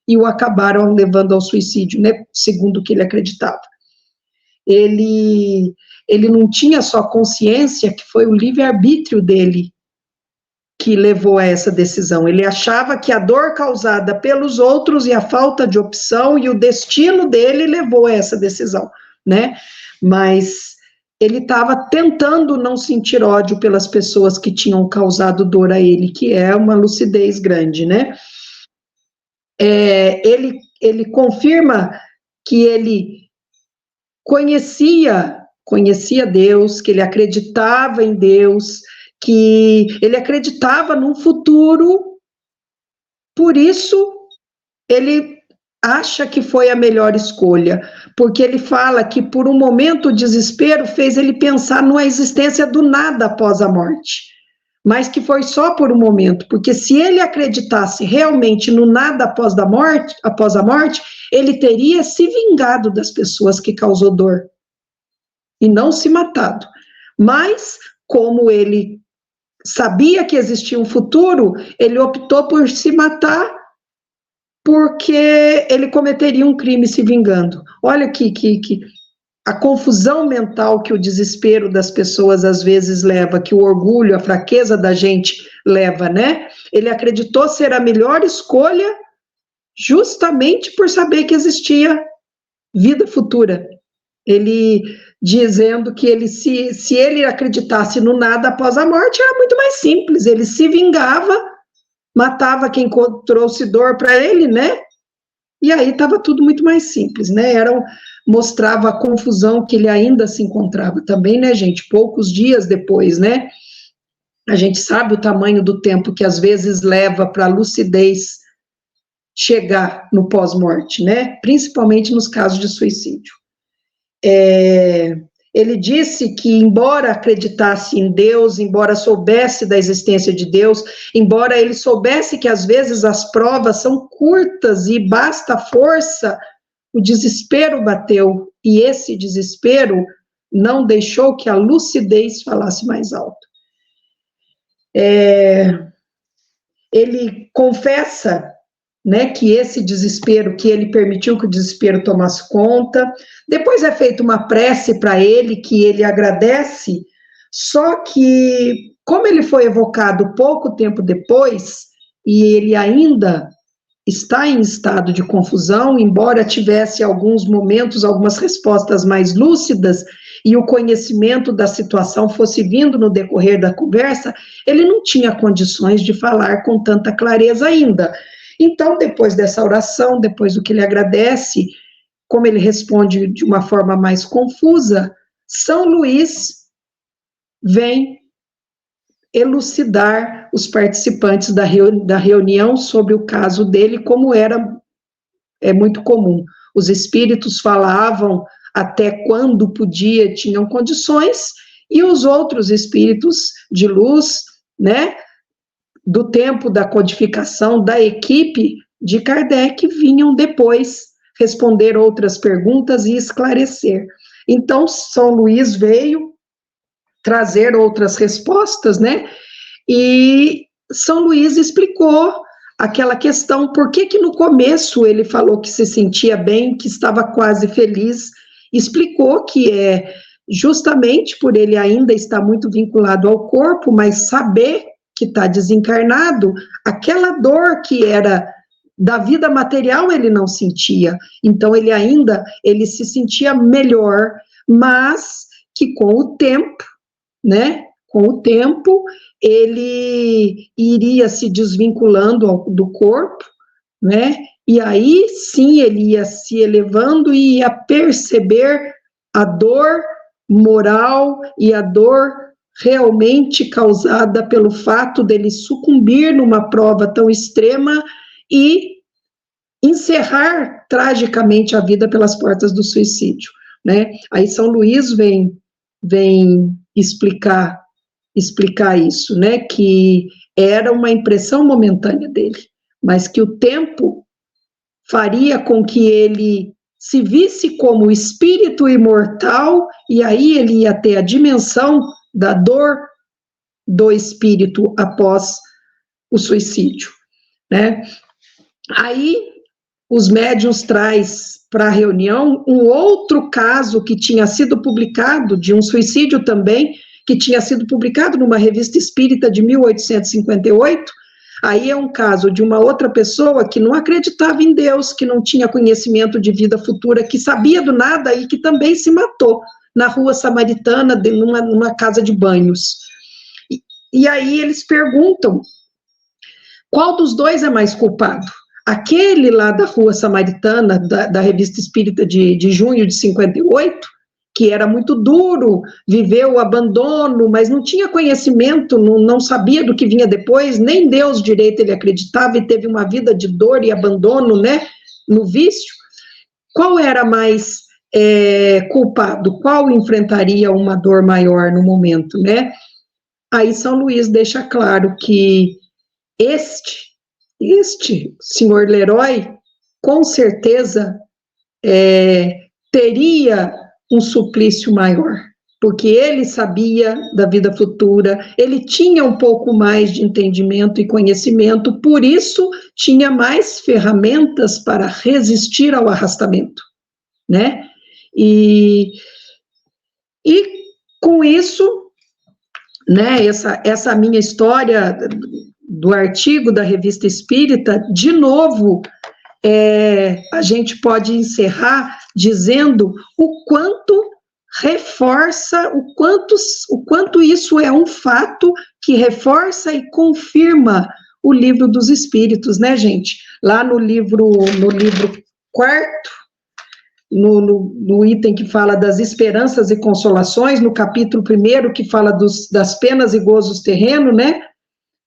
e o acabaram levando ao suicídio, né, segundo o que ele acreditava. Ele não tinha só consciência que foi o livre-arbítrio dele que levou a essa decisão. Ele achava que a dor causada pelos outros e a falta de opção e o destino dele levou a essa decisão, né? Mas ele estava tentando não sentir ódio pelas pessoas que tinham causado dor a ele, que é uma lucidez grande, né? Ele confirma que ele conhecia Deus, que ele acreditava em Deus, que ele acreditava num futuro, por isso ele acha que foi a melhor escolha, porque ele fala que por um momento o desespero fez ele pensar numa existência do nada após a morte, mas que foi só por um momento, porque se ele acreditasse realmente no nada após a morte, ele teria se vingado das pessoas que causou dor, e não se matado. Mas, como ele sabia que existia um futuro, ele optou por se matar porque ele cometeria um crime se vingando. Olha que a confusão mental que o desespero das pessoas às vezes leva, que o orgulho, a fraqueza da gente leva, né? Ele acreditou ser a melhor escolha justamente por saber que existia vida futura. Ele dizendo que ele, se ele acreditasse no nada após a morte, era muito mais simples, ele se vingava, matava quem trouxe dor para ele, né? E aí estava tudo muito mais simples, né? Mostrava a confusão que ele ainda se encontrava também, né, gente? Poucos dias depois, né? A gente sabe o tamanho do tempo que às vezes leva para a lucidez chegar no pós-morte, né? Principalmente nos casos de suicídio. Ele disse que, embora acreditasse em Deus, embora soubesse da existência de Deus, embora ele soubesse que às vezes as provas são curtas e basta força, o desespero bateu, e esse desespero não deixou que a lucidez falasse mais alto. Ele confessa, né, que esse desespero, que ele permitiu que o desespero tomasse conta. Depois é feita uma prece para ele, que ele agradece, só que, como ele foi evocado pouco tempo depois, e ele ainda está em estado de confusão, embora tivesse alguns momentos, algumas respostas mais lúcidas, e o conhecimento da situação fosse vindo no decorrer da conversa, ele não tinha condições de falar com tanta clareza ainda. Então, depois dessa oração, depois do que ele agradece, como ele responde de uma forma mais confusa, São Luís vem elucidar os participantes da reunião sobre o caso dele, como é muito comum. Os espíritos falavam até quando podia, tinham condições, e os outros espíritos de luz, né, do tempo da codificação da equipe de Kardec, vinham depois responder outras perguntas e esclarecer. Então, São Luís veio trazer outras respostas, né? E São Luís explicou aquela questão, por que no começo ele falou que se sentia bem, que estava quase feliz, explicou que é justamente por ele ainda estar muito vinculado ao corpo, mas saber que está desencarnado, aquela dor que era da vida material ele não sentia, então ele se sentia melhor, mas que com o tempo, né, com o tempo, ele iria se desvinculando do corpo, né, e aí sim ele ia se elevando e ia perceber a dor moral e a dor realmente causada pelo fato dele sucumbir numa prova tão extrema e encerrar tragicamente a vida pelas portas do suicídio, né? Aí São Luís vem explicar isso, né? Que era uma impressão momentânea dele, mas que o tempo faria com que ele se visse como espírito imortal, e aí ele ia ter a dimensão da dor do espírito após o suicídio, né? Aí os médiuns traz para a reunião um outro caso que tinha sido publicado, de um suicídio também, que tinha sido publicado numa revista espírita de 1858. Aí é um caso de uma outra pessoa que não acreditava em Deus, que não tinha conhecimento de vida futura, que sabia do nada e que também se matou na rua Samaritana, numa casa de banhos. E aí eles perguntam, qual dos dois é mais culpado? Aquele lá da rua Samaritana, da revista espírita de junho de 58, que era muito duro, viveu o abandono, mas não tinha conhecimento, não sabia do que vinha depois, nem Deus direito ele acreditava, e teve uma vida de dor e abandono, né, no vício. Qual era mais culpado? Qual enfrentaria uma dor maior no momento, né? Aí São Luís deixa claro que este senhor Leroy, com certeza, teria um suplício maior, porque ele sabia da vida futura, ele tinha um pouco mais de entendimento e conhecimento, por isso tinha mais ferramentas para resistir ao arrastamento, né? E com isso, né, essa minha história do artigo da Revista Espírita, de novo, a gente pode encerrar dizendo o quanto reforça, o quanto isso é um fato que reforça e confirma o Livro dos Espíritos, né, gente? Lá no livro quarto, no item que fala das esperanças e consolações, no capítulo 1º que fala das penas e gozos terrenos, né?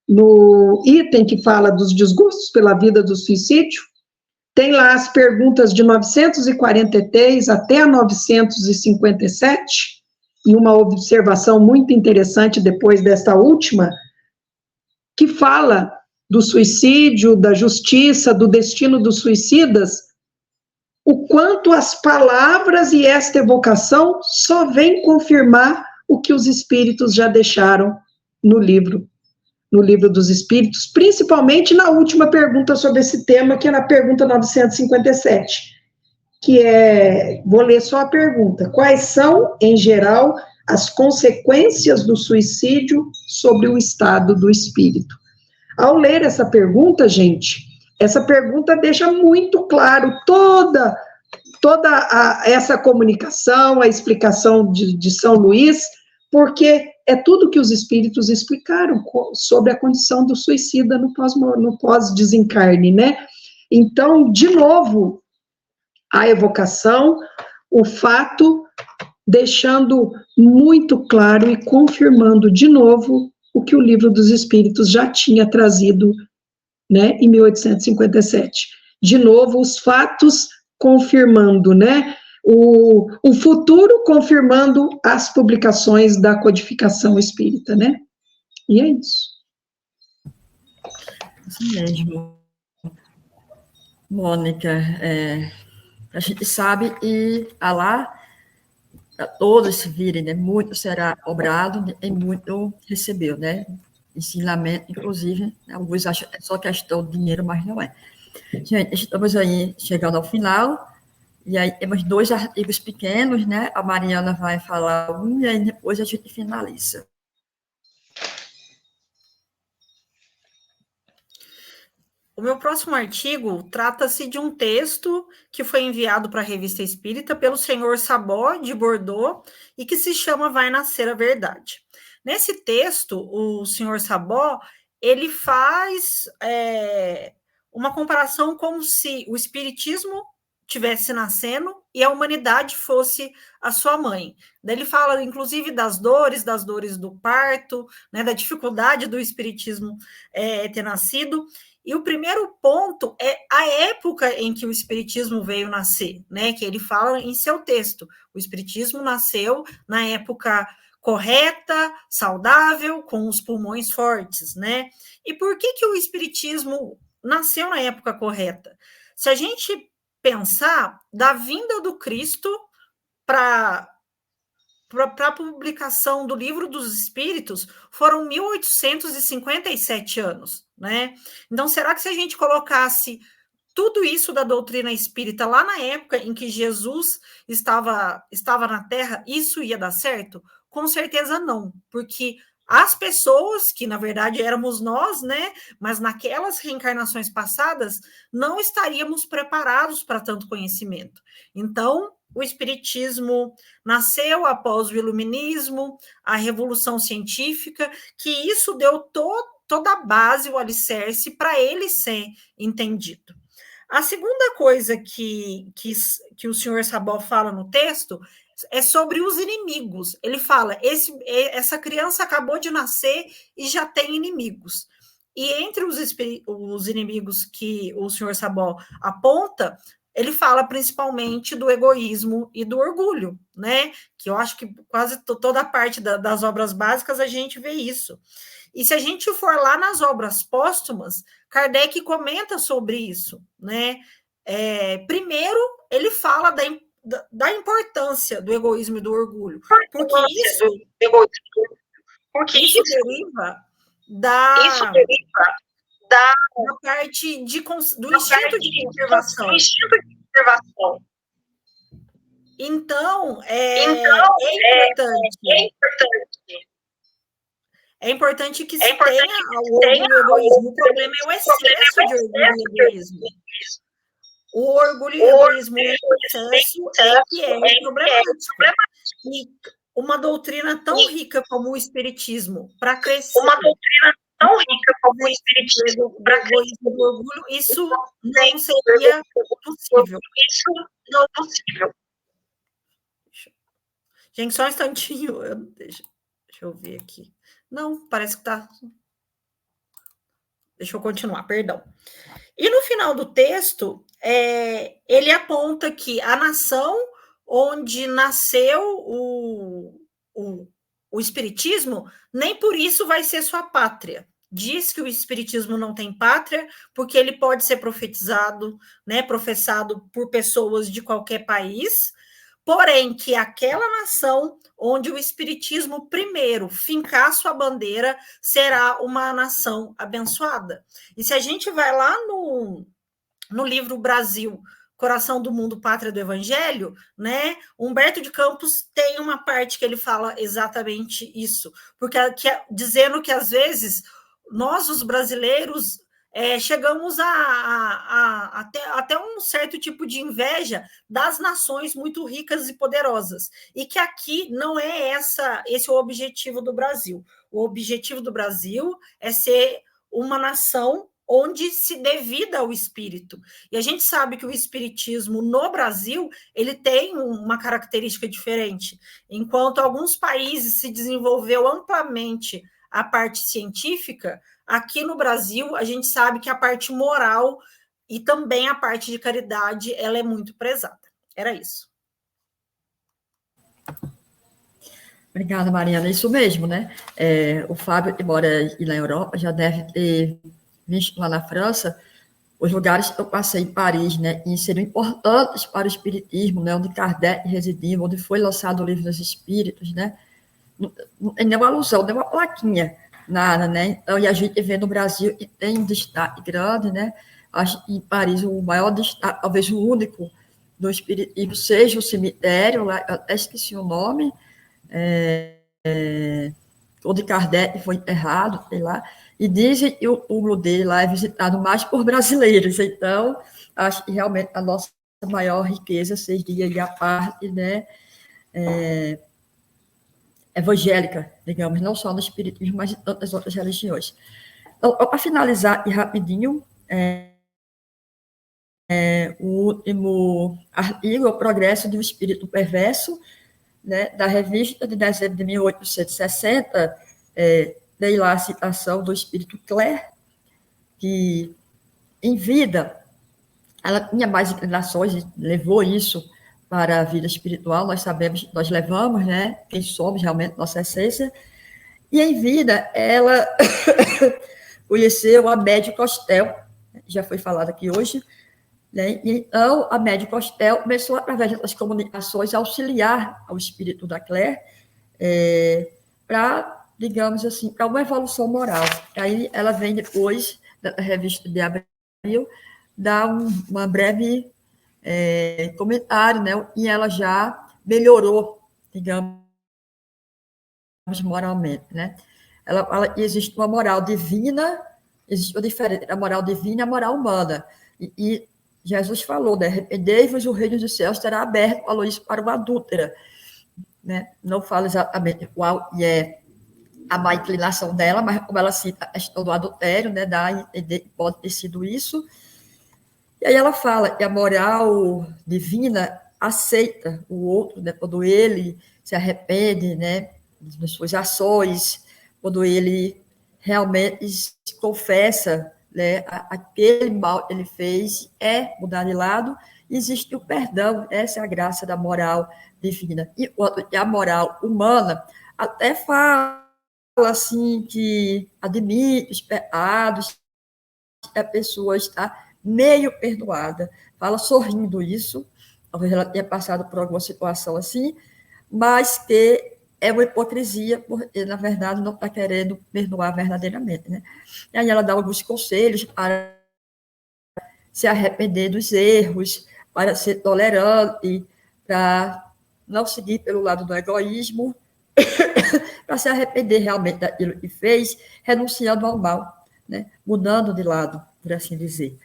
No item que fala dos desgostos pela vida do suicídio, tem lá as perguntas de 943 até a 957, e uma observação muito interessante depois desta última, que fala do suicídio, da justiça, do destino dos suicidas, o quanto as palavras e esta evocação só vêm confirmar o que os espíritos já deixaram no livro dos Espíritos, principalmente na última pergunta sobre esse tema, que é na pergunta 957, que vou ler só a pergunta: quais são, em geral, as consequências do suicídio sobre o estado do espírito? Ao ler essa pergunta, gente, essa pergunta deixa muito claro toda essa comunicação, a explicação de São Luís, porque é tudo que os espíritos explicaram sobre a condição do suicida no pós-desencarne, né? Então, de novo, a evocação, o fato, deixando muito claro e confirmando de novo o que o Livro dos Espíritos já tinha trazido, né, em 1857. De novo, os fatos confirmando, né? O futuro confirmando as publicações da codificação espírita, né? E é isso. Isso mesmo. Mônica, a gente sabe e Alá, todos se virem, né? Muito será obrado e muito recebeu, né? Ensinamento, inclusive, alguns acham que é só questão de dinheiro, mas não é. Gente, estamos aí chegando ao final. E aí temos 2 artigos pequenos, né? A Mariana vai falar um e aí depois a gente finaliza. O meu próximo artigo trata-se de um texto que foi enviado para a Revista Espírita pelo senhor Sabó, de Bordeaux, e que se chama Vai Nascer a Verdade. Nesse texto, o senhor Sabó, ele faz uma comparação como se o espiritismo tivesse nascendo e a humanidade fosse a sua mãe. Daí ele fala, inclusive, das dores do parto, né, da dificuldade do espiritismo ter nascido, E o primeiro ponto é a época em que o Espiritismo veio nascer, né? Que ele fala em seu texto. O Espiritismo nasceu na época correta, saudável, com os pulmões fortes, né? E por que o Espiritismo nasceu na época correta? Se a gente pensar da vinda do Cristo para a publicação do Livro dos Espíritos, foram 1857 anos, né? Então, será que se a gente colocasse tudo isso da doutrina espírita lá na época em que Jesus estava na Terra, isso ia dar certo? Com certeza não, porque as pessoas, que na verdade éramos nós, né, mas naquelas reencarnações passadas, não estaríamos preparados para tanto conhecimento. Então, o Espiritismo nasceu após o Iluminismo, a Revolução Científica, que isso deu toda a base, o alicerce, para ele ser entendido. A segunda coisa que o senhor Sabó fala no texto é sobre os inimigos. Ele fala, essa criança acabou de nascer e já tem inimigos. E entre os inimigos que o senhor Sabó aponta, ele fala principalmente do egoísmo e do orgulho, né? Que eu acho que quase toda a parte das obras básicas a gente vê isso. E se a gente for lá nas obras póstumas, Kardec comenta sobre isso, né? Primeiro, ele fala da importância do egoísmo e do orgulho, porque isso deriva da parte do instinto de conservação. Então, é importante que se tenha o orgulho e o egoísmo. O problema é o excesso de orgulho e egoísmo. O orgulho e o egoísmo em excesso é que é problemático. E uma doutrina tão rica como o Espiritismo, para crescer... o egoísmo e o orgulho, isso não seria possível. Gente, só um instantinho. Deixa eu ver aqui. Não, parece que tá... Deixa eu continuar, perdão. E no final do texto, ele aponta que a nação onde nasceu o Espiritismo, nem por isso vai ser sua pátria. Diz que o Espiritismo não tem pátria, porque ele pode ser profetizado, né, professado por pessoas de qualquer país, porém que aquela nação onde o Espiritismo primeiro fincar sua bandeira será uma nação abençoada. E se a gente vai lá no livro Brasil, Coração do Mundo, Pátria do Evangelho, né? Humberto de Campos tem uma parte que ele fala exatamente isso, porque dizendo que às vezes nós, os brasileiros, chegamos até um certo tipo de inveja das nações muito ricas e poderosas, e que aqui não é esse o objetivo do Brasil. O objetivo do Brasil é ser uma nação onde se dê vida ao espírito. E a gente sabe que o espiritismo no Brasil, ele tem uma característica diferente. Enquanto alguns países se desenvolveu amplamente a parte científica, aqui no Brasil a gente sabe que a parte moral e também a parte de caridade, ela é muito prezada. Era isso. Obrigada, Mariana. É isso mesmo, né? O Fábio, que mora aí na Europa, já deve ter visto lá na França os lugares que eu passei em Paris, né? E seriam importantes para o espiritismo, né? Onde Kardec residia, onde foi lançado o Livro dos Espíritos, né? Não tem nenhuma alusão, nenhuma plaquinha, nada, né? Então, e a gente vê no Brasil e tem um destaque grande, né? Acho que em Paris o maior destaque, talvez o único do espiritismo, seja o cemitério, lá, eu até esqueci o nome, onde Kardec foi enterrado, sei lá, e dizem que o túmulo dele lá é visitado mais por brasileiros. Então, acho que realmente a nossa maior riqueza seria a parte, né, evangélica, digamos, não só no espiritismo, mas em tantas outras religiões. Então, para finalizar e rapidinho, o último artigo é o Progresso de um Espírito Perverso, né, da revista de dezembro de 1860, dei lá a citação do espírito Clare, que em vida, ela tinha mais inclinações e levou isso para a vida espiritual. Nós sabemos, nós levamos, né? Quem somos realmente, nossa essência. E em vida, ela conheceu a Médio Costel, já foi falado aqui hoje, né? Então, a Médio Costel começou, através das comunicações, a auxiliar ao espírito da Claire para, digamos assim, para uma evolução moral. Aí ela vem depois, da revista de Abril, dar uma breve comentário, né? E ela já melhorou, digamos, moralmente, né? Ela fala que existe uma moral divina, existe uma diferença entre a moral divina e a moral humana. E Jesus falou, né? Arrependei-vos, o reino dos céus será aberto, falou isso para uma adúltera, né? Não fala exatamente qual é a má inclinação dela, mas como ela cita a questão do adultério, né? Dá a entender que pode ter sido isso. E aí ela fala que a moral divina aceita o outro, né? Quando ele se arrepende, né? Das suas ações, quando ele realmente se confessa, né? Aquele mal que ele fez mudar de lado, existe o perdão, essa é a graça da moral divina. Enquanto a moral humana até fala assim que admite os pecados, a pessoa está meio perdoada, fala sorrindo isso, talvez ela tenha passado por alguma situação assim, mas que é uma hipocrisia, porque, na verdade, não está querendo perdoar verdadeiramente, né? E aí ela dá alguns conselhos para se arrepender dos erros, para ser tolerante, para não seguir pelo lado do egoísmo, para se arrepender realmente daquilo que fez, renunciando ao mal, né? Mudando de lado, por assim dizer,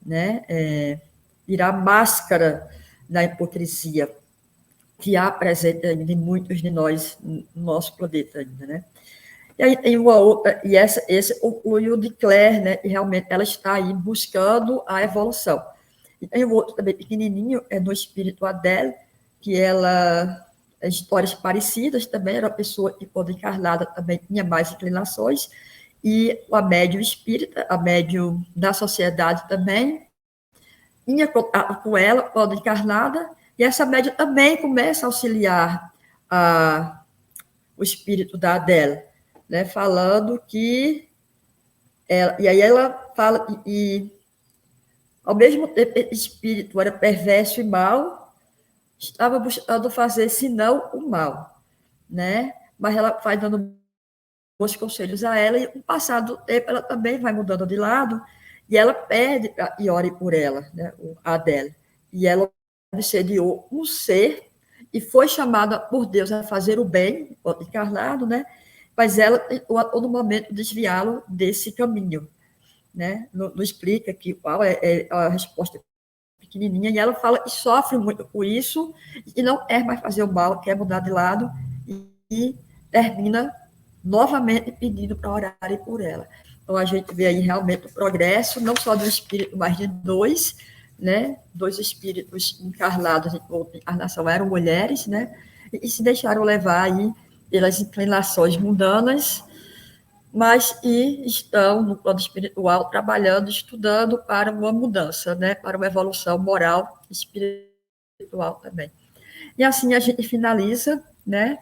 né? Tirar a máscara da hipocrisia que há presente ainda em muitos de nós, no nosso planeta ainda, né? E aí tem uma outra, e esse concluiu de Claire, né? E realmente ela está aí buscando a evolução. E tem um outro também pequenininho, no espírito Adele, que ela, histórias parecidas também, era uma pessoa que, quando encarnada, também tinha mais inclinações, e a médium espírita, a médium da sociedade também, tinha contato com ela, quando encarnada, e essa médium também começa a auxiliar o espírito da Adele, né, falando que e aí ela fala e ao mesmo tempo o espírito era perverso e mau, estava buscando fazer senão o mal, né? Mas ela vai dando bons conselhos a ela, e com o passar do tempo ela também vai mudando de lado, e ela pede para que ore por ela, né, a Adele. E ela obsediou um ser e foi chamada por Deus a fazer o bem, encarnado, né? Mas ela tentou a todo momento desviá-lo desse caminho, né? Não explica qual é a resposta pequenininha, e ela fala que sofre muito com isso e não quer mais fazer o mal, quer mudar de lado e termina novamente pedindo para orarem por ela. Então, a gente vê aí realmente o progresso, não só do espírito, mas de dois, né? Dois espíritos encarnados em outra encarnação eram mulheres, né? E se deixaram levar aí pelas inclinações mundanas, mas estão no plano espiritual trabalhando, estudando para uma mudança, né? Para uma evolução moral e espiritual também. E assim a gente finaliza, né?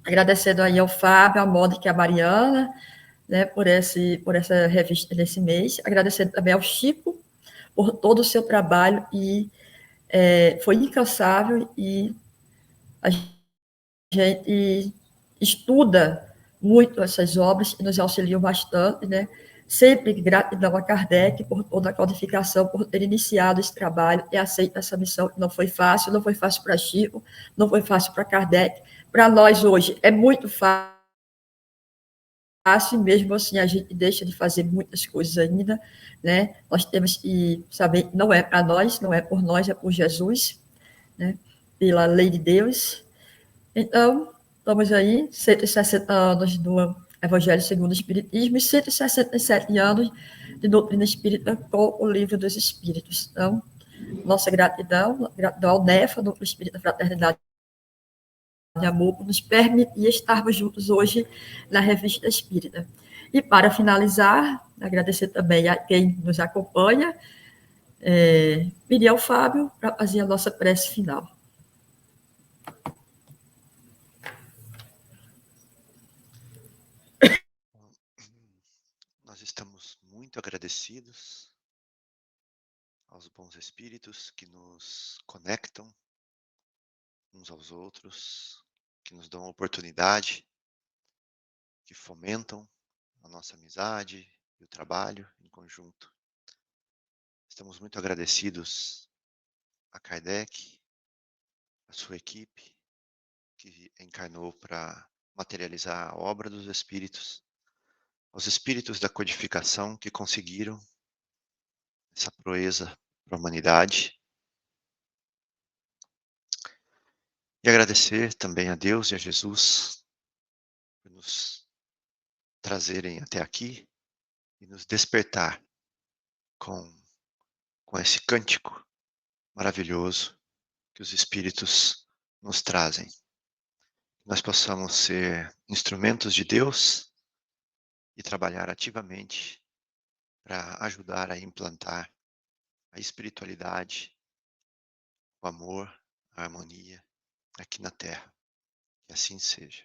Agradecendo aí ao Fábio, à Mônica e à Mariana, né, por essa revista desse mês. Agradecendo também ao Chico por todo o seu trabalho, e foi incansável, e a gente estuda muito essas obras que nos auxiliam bastante, né? Sempre gratidão a Kardec por toda a codificação, por ter iniciado esse trabalho e aceito essa missão, que não foi fácil para Chico, não foi fácil para Kardec. Para nós hoje é muito fácil, mesmo assim a gente deixa de fazer muitas coisas ainda, né? Nós temos que saber que não é para nós, não é por nós, é por Jesus, né? Pela lei de Deus. Então, estamos aí, 160 anos do Evangelho segundo o Espiritismo e 167 anos de doutrina espírita com o Livro dos Espíritos. Então, nossa gratidão ao NEFA, do Espírito da Fraternidade de Amor, por nos permitir estarmos juntos hoje na Revista Espírita. E para finalizar, agradecer também a quem nos acompanha, pedir ao Fábio para fazer a nossa prece final. Nós estamos muito agradecidos aos bons espíritos que nos conectam uns aos outros, que nos dão oportunidade, que fomentam a nossa amizade e o trabalho em conjunto. Estamos muito agradecidos a Kardec, a sua equipe, que encarnou para materializar a obra dos espíritos, aos espíritos da codificação que conseguiram essa proeza para a humanidade. E agradecer também a Deus e a Jesus por nos trazerem até aqui e nos despertar com esse cântico maravilhoso que os espíritos nos trazem. Que nós possamos ser instrumentos de Deus e trabalhar ativamente para ajudar a implantar a espiritualidade, o amor, a harmonia aqui na Terra. Que assim seja.